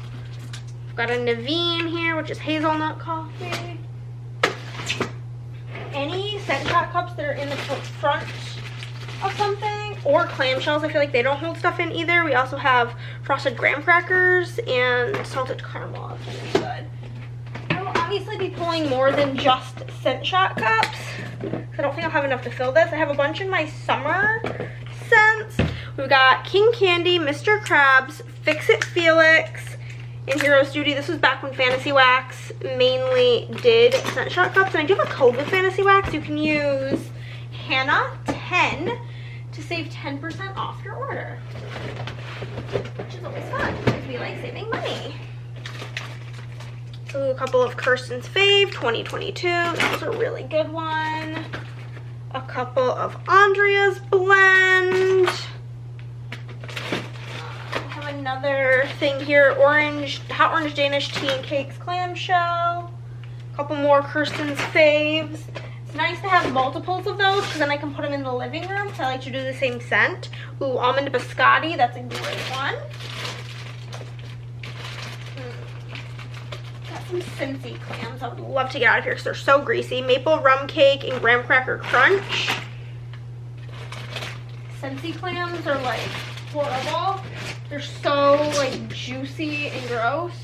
I've got a Naveen here, which is hazelnut coffee. Any scent shot cups that are in the front of something, or clamshells, I feel like they don't hold stuff in either. We also have frosted graham crackers and salted caramel. I think it's good. I will obviously be pulling more than just scent shot cups. I don't think I'll have enough to fill this. I have a bunch in my summer scents. We've got King Candy, Mr. Krabs, Fix It Felix, and Hero's Duty. This was back when Fantasy Wax mainly did scent shot cups. And I do have a code with Fantasy Wax. You can use Hannah10 to save 10% off your order, which is always fun because we like saving money. So a couple of Kirsten's Fave 2022. That was a really good one. A couple of Andrea's Blend. Another thing here, hot orange Danish tea and cakes clamshell. A couple more Kirsten's Faves. It's nice to have multiples of those because then I can put them in the living room because I like to do the same scent. Ooh, almond biscotti, that's a great one. Got some Cincy clams I would love to get out of here because they're so greasy. Maple rum cake and graham cracker crunch. Cincy clams are like horrible. They're so like juicy and gross.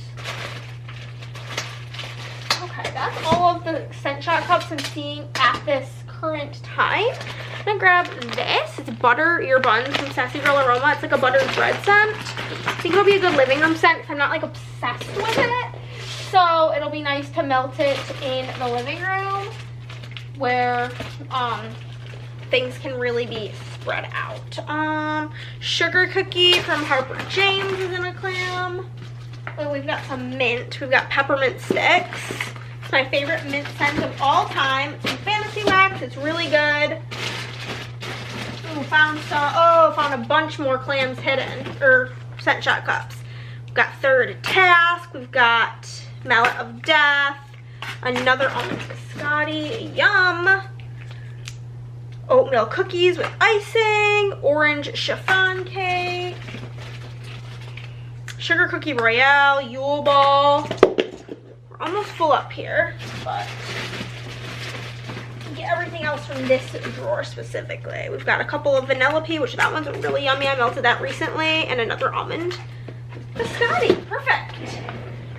Okay, that's all of the scent shot cups I'm seeing at this current time. I'm gonna grab this. It's butter ear buns from Sassy Girl Aroma. It's like a buttered bread scent. I think it'll be a good living room scent because I'm not like obsessed with it. So it'll be nice to melt it in the living room where things can really be spread out. Sugar Cookie from Harper James is in a clam. Oh, we've got some mint. We've got peppermint sticks. It's my favorite mint scent of all time. It's from Fantasy Wax. It's really good. Ooh, found a bunch more clams hidden, or scent shot cups. We've got Third Task. We've got Mallet of Death. Another almond biscotti. Yum. Oatmeal cookies with icing, orange chiffon cake, Sugar Cookie Royale, Yule Ball. We're almost full up here, but get everything else from this drawer specifically. We've got a couple of vanilla pea, which that one's really yummy. I melted that recently, and another almond biscotti. Perfect.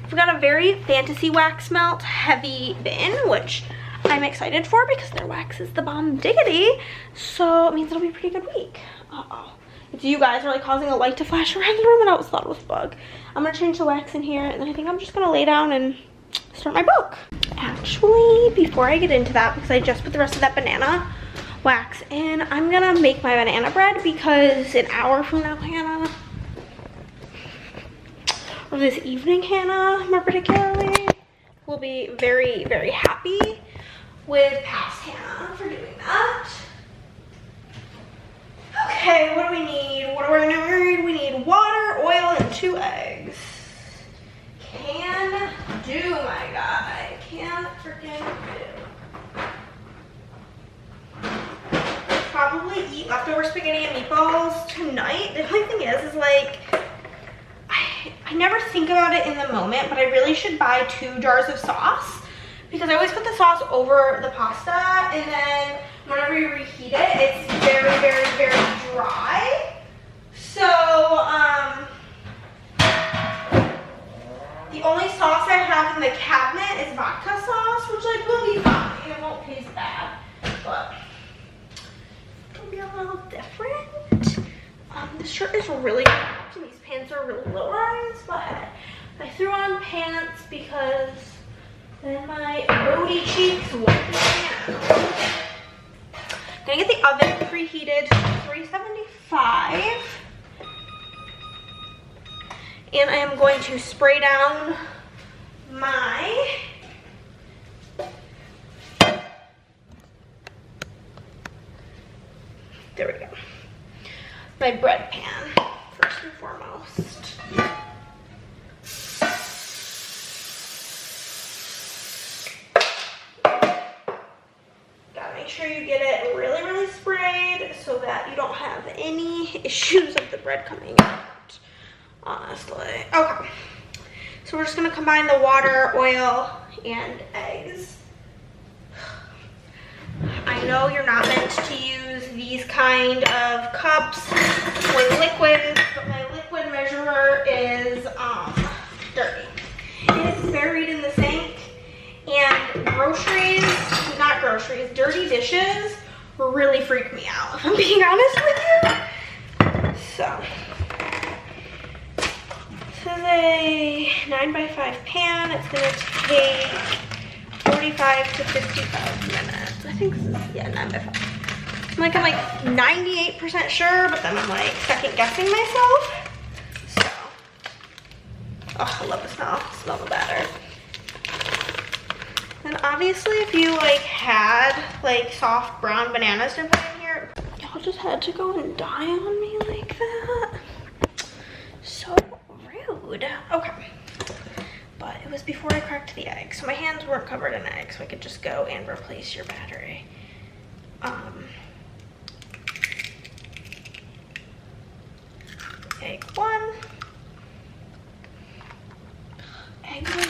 We've got a very Fantasy Wax melt heavy bin, which I'm excited for because their wax is the bomb diggity. So it means it'll be a pretty good week. Uh-oh. It's you guys are like causing a light to flash around the room and I thought it was a bug. I'm gonna change the wax in here and then I think I'm just gonna lay down and start my book. Actually, before I get into that, because I just put the rest of that banana wax in, I'm gonna make my banana bread because an hour from now, Hannah, or this evening, Hannah, more particularly, will be very, very happy with past Hannah for doing that. Okay, what do we need? What do we need? We need water, oil, and 2 eggs. Can do, my guy. Can freaking do. Probably eat leftover spaghetti and meatballs tonight. The only thing is like, I never think about it in the moment, but I really should buy 2 jars of sauce because I always put the sauce over the pasta and then whenever you reheat it, it's very, very, very dry. So, the only sauce I have in the cabinet is vodka sauce, which like will be fine. It won't taste bad, but it'll be a little different. This shirt is really cropped and these pants are really low rise, but I threw on pants because then my booty cheeks went down. Gonna get the oven preheated to 375. And I am going to spray down my there we go. My bread pan, first and foremost. Gotta make sure you get it really, really sprayed so that you don't have any issues of the bread coming out, honestly. Okay, so we're just gonna combine the water, oil, and eggs. I know you're not meant to use these kind of cups with liquids, but my liquid measurer is dirty. It is buried in the sink, and dirty dishes really freak me out, if I'm being honest with you. So, this is a 9x5 pan. It's gonna take 45 to 55 minutes. I think this is, yeah, 9x5. I'm like 98% sure, but then I'm like second guessing myself. So, oh, I love the smell. Smell the batter. And obviously, if you like had like soft brown bananas to put in here, y'all just had to go and die on me like that. So rude. Okay. But it was before I cracked the egg, so my hands weren't covered in egg, so I could just go and replace your battery. Egg one. Egg one.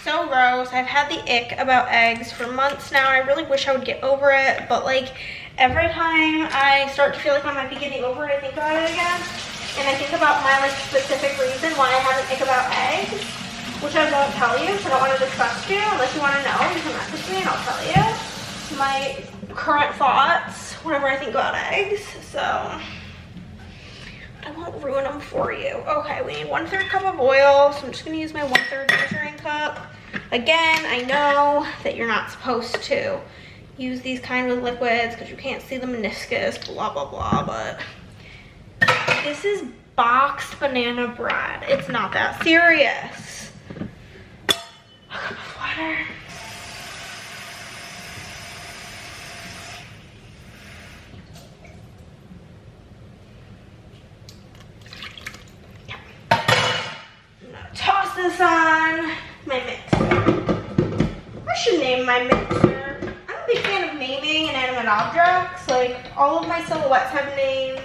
So gross. I've had the ick about eggs for months now. I really wish I would get over it, but like every time I start to feel like I might be getting over it, I think about it again. And I think about my like specific reason why I have an ick about eggs, which I won't tell you, so I don't want to disgust you. Unless you want to know, you can message me and I'll tell you my current thoughts whenever I think about eggs. So I won't ruin them for you. Okay, we need 1/3 cup of oil, so I'm just gonna use my 1/3 measuring cup. Again, I know that you're not supposed to use these kind of liquids because you can't see the meniscus, blah, blah, blah, but this is boxed banana bread. It's not that serious. A cup of water. I'm gonna toss this on my mixer. I should name my mixer. I'm a big fan of naming inanimate objects. Like, all of my silhouettes have names.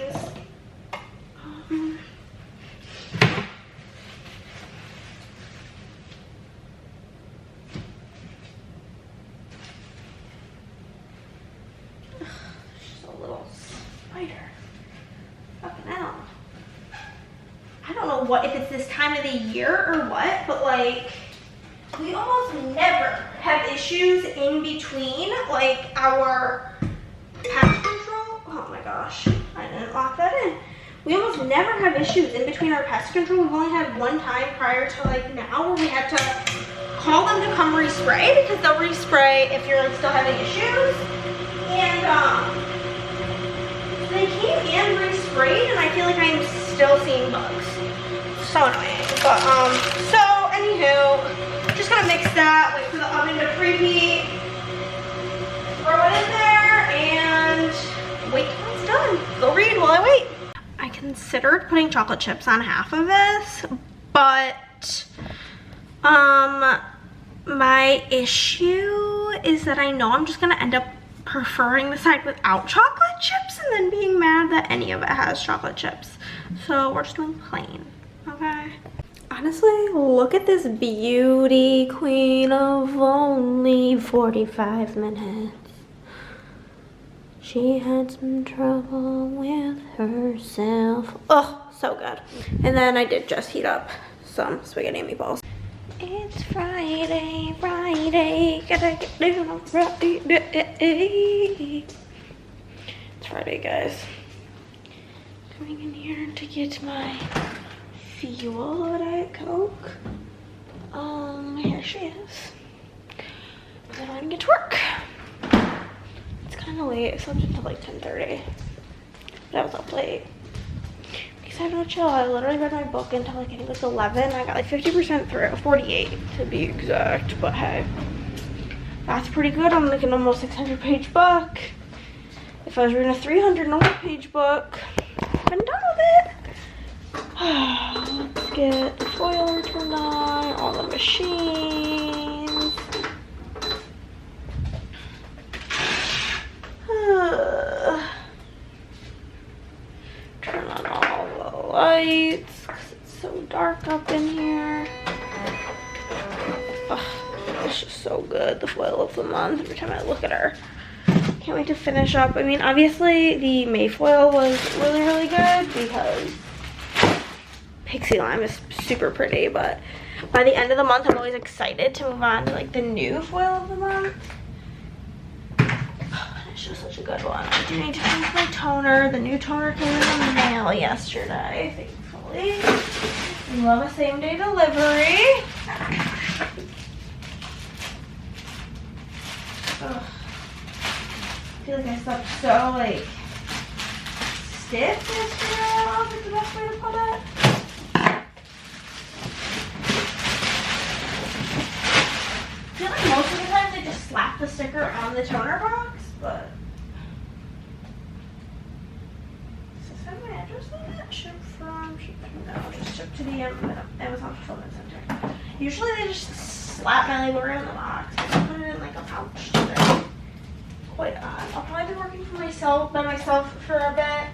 She's a little spider. Fucking hell. I don't know what, if it's this time of the year or what, but like, we almost never have issues in between, like our pest control. Oh my gosh, I didn't lock that in. We almost never have issues in between our pest control. We've only had one time prior to like now where we had to call them to come respray, because they'll respray if you're like still having issues. And they came and resprayed, and I feel like I'm still seeing bugs. So annoying. But so anywho, just gonna mix that, wait for the oven to preheat, throw it in there, and wait till it's done. Go read while I wait. I considered putting chocolate chips on half of this, but my issue is that I know I'm just gonna end up preferring the side without chocolate chips and then being mad that any of it has chocolate chips. So we're just doing plain, okay? Honestly, look at this beauty queen of only 45 minutes. She had some trouble with herself. Oh, so good. And then I did just heat up some spaghetti and meatballs. It's Friday, Friday, gotta get down on Friday. It's Friday, guys. coming in here to get my fuel of a Diet Coke. Here she is. Then I'm gonna get to work. It's kind of late. I slept until like 10:30. But I was up late. Because I had no chill. I literally read my book until like I think it was 11. I got like 50% through. 48 to be exact. But hey, that's pretty good on like an almost 600-page book. If I was reading a 300-page book, I've been done with it. Let's get the foil turned on, all the machines. Turn on all the lights because it's so dark up in here. Oh, it's just so good, the foil of the month. Every time I look at her. Can't wait to finish up. I mean, obviously the May foil was really, really good because Pixie Lime is super pretty, but by the end of the month, I'm always excited to move on to like the new foil of the month. It's just such a good one. I do need to change my toner. The new toner came in the mail yesterday, thankfully. We love a same-day delivery. Ugh. I feel like I slept so like stiff yesterday. I don't know if it's the best way to put it. I feel like most of the time they just slap the sticker on the toner box, but does this have my address on it? Ship from no, just ship to the Amazon Fulfillment Center. Usually they just slap my label right on the box. I just put it in like a pouch today. Quite odd. I'll probably be working for by myself for a bit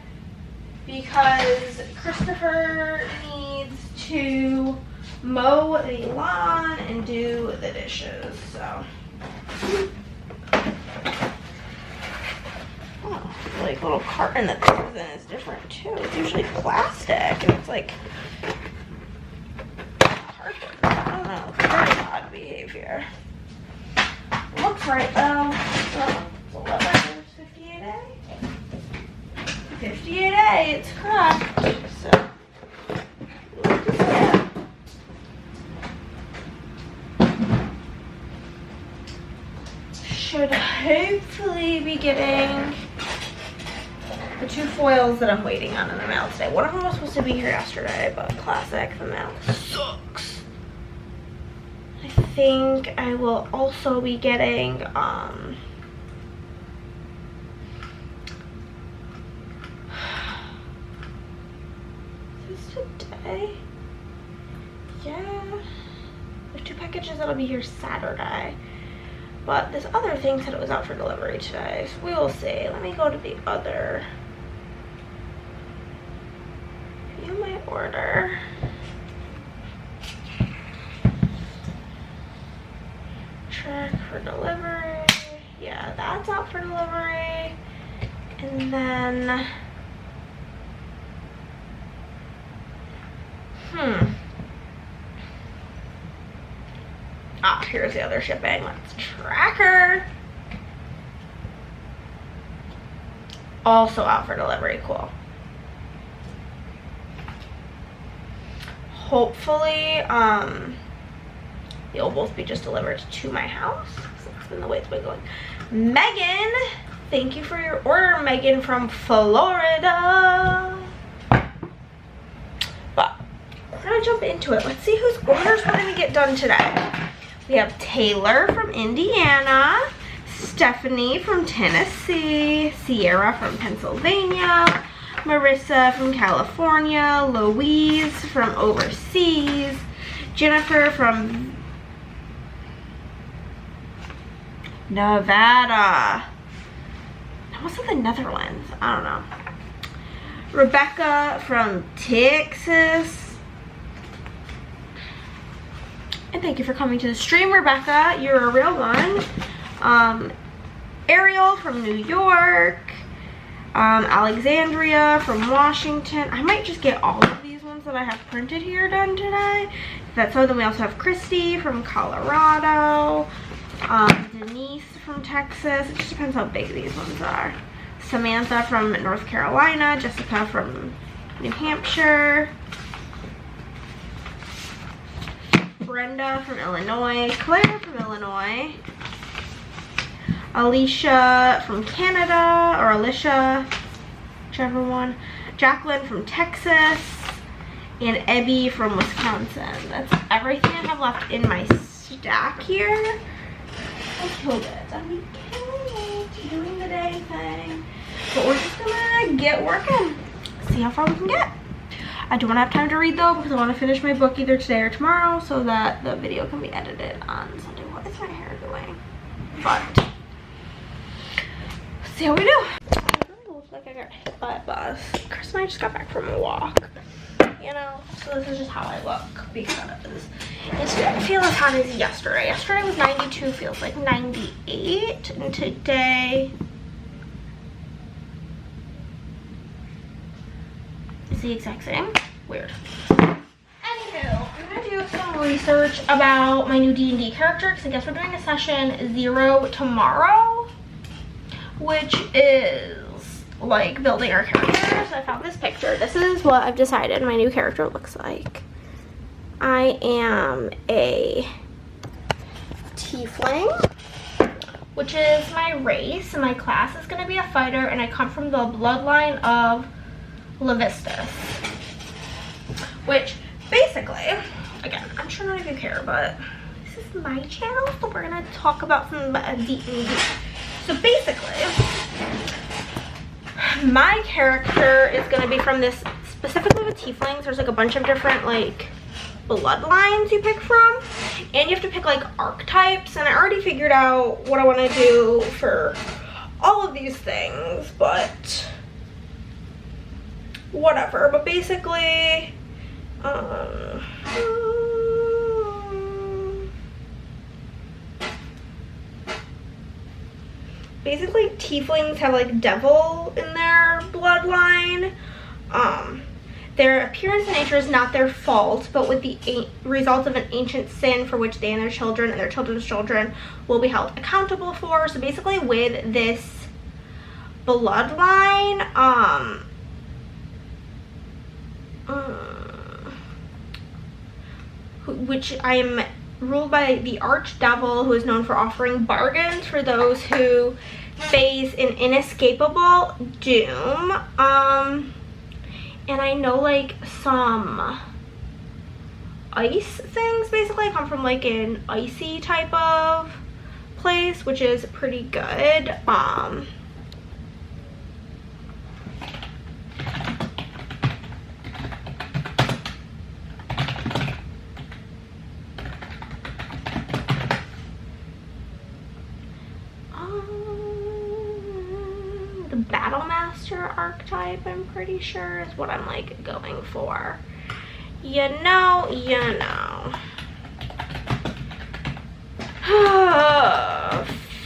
because Christopher needs to mow the lawn and do the dishes, so. Oh, like little carton that this is in is different too. It's usually plastic and it's like cardboard. I don't know. It's very odd behavior. Looks right though. Oh. 58A? 58A, it's correct. So, yeah. Should hopefully be getting the 2 foils that I'm waiting on in the mail today. One of them was supposed to be here yesterday, but classic, the mail sucks. I think I will also be getting, today? Yeah. There's 2 packages that'll be here Saturday. But this other thing said it was out for delivery today. So we will see. Let me go to the other. View my order. Track for delivery. Yeah, that's out for delivery. And then ah, here's the other shipping. Let's track her. Also out for delivery. Cool. Hopefully, they'll both be just delivered to my house. That's been the way it's been going. Megan, thank you for your order, Megan from Florida. But we're gonna jump into it. Let's see whose orders we're gonna get done today. We have Taylor from Indiana, Stephanie from Tennessee, Sierra from Pennsylvania, Marissa from California, Louise from overseas, Jennifer from Nevada. That was in the Netherlands. I don't know. Rebecca from Texas. And thank you for coming to the stream, Rebecca. You're a real one. Ariel from New York. Alexandria from Washington. I might just get all of these ones that I have printed here done today. If that's so, then we also have Christy from Colorado. Denise from Texas. It just depends how big these ones are. Samantha from North Carolina. Jessica from New Hampshire. Brenda from Illinois. Claire from Illinois. Alicia from Canada, or Alicia, whichever one. Jacqueline from Texas. And Ebby from Wisconsin. That's everything I have left in my stack here. I killed it. I'm killing it. Doing the day thing. But we're just gonna get working. See how far we can get. I don't have time to read though because I want to finish my book either today or tomorrow so that the video can be edited on Sunday. What is my hair doing? But see how we do. I really look like I got hit by a bus. Chris and I just got back from a walk. You know, so this is just how I look because it didn't feel as hot as yesterday. Yesterday was 92, feels like 98, and today is the exact same. Weird. Anywho, I'm gonna do some research about my new D&D character because I guess we're doing a session 0 tomorrow, which is like building our characters. I found this picture. This is what I've decided my new character looks like. I am a tiefling, which is my race, and my class is going to be a fighter, and I come from the bloodline of Levistus, which basically, again, I'm sure none of you care, but this is my channel, so we're going to talk about some D&D. So basically, my character is going to be from this, specifically with tieflings, there's like a bunch of different like bloodlines you pick from, and you have to pick like archetypes, and I already figured out what I want to do for all of these things, but whatever. But basically, basically tieflings have like devil in their bloodline. Their appearance and nature is not their fault, but with the result of an ancient sin for which they and their children and their children's children will be held accountable for. So basically with this bloodline, which I am ruled by the archdevil, who is known for offering bargains for those who face an inescapable doom. And I know like some ice things. Basically I come from like an icy type of place, which is pretty good. The Battle Master archetype, I'm pretty sure, is what I'm like going for. You know.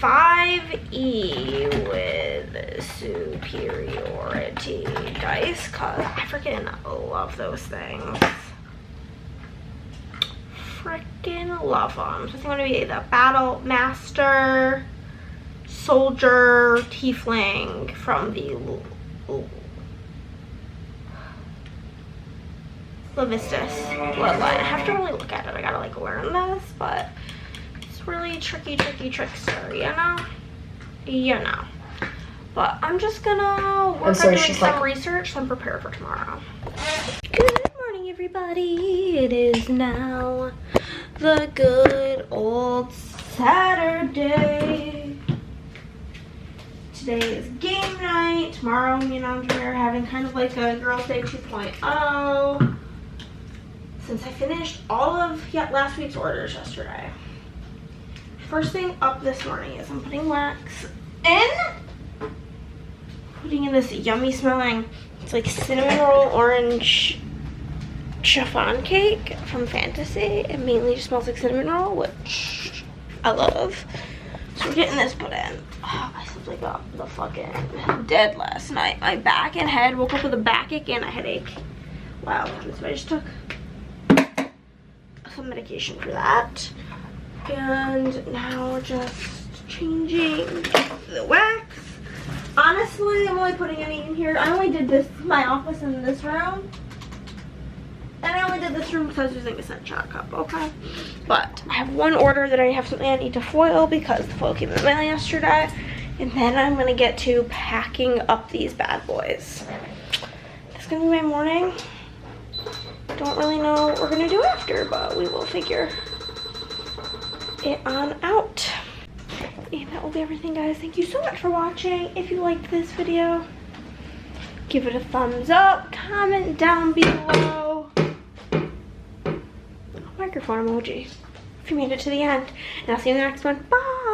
5E with superiority dice, cause I freaking love those things. Freaking love them. So it's gonna be the Battle Master soldier tiefling from the Levistus bloodline. I have to really look at it. I gotta like learn this, but it's really tricky trickster, you know. But I'm just gonna work on doing some research so I'm prepared for tomorrow. Good morning, everybody. It is now the good old Saturday. Today is game night. Tomorrow, me and Andre are having kind of like a Girls' Day 2.0. Since I finished all of last week's orders yesterday. First thing up this morning is I'm putting wax in. Putting in this yummy smelling, it's like cinnamon roll orange chiffon cake from Fantasy. It mainly just smells like cinnamon roll, which I love. So we're getting this put in. Oh, I slept like the fucking dead last night. My back and head, woke up with a backache and a headache. Wow, so I just took some medication for that. And now we're just changing the wax. honestly, I'm only putting any in here. I only did this, my office in this room. And I only did this room because I was using a scent shot cup, okay? But I have one order that I have something I need to foil because the foil came in the mail yesterday. And then I'm gonna get to packing up these bad boys. That's gonna be my morning. Don't really know what we're gonna do after, but we will figure it on out. And that will be everything, guys. Thank you so much for watching. If you liked this video, give it a thumbs up, comment down below. Microphone emoji if you made it to the end. And I'll see you in the next one. Bye!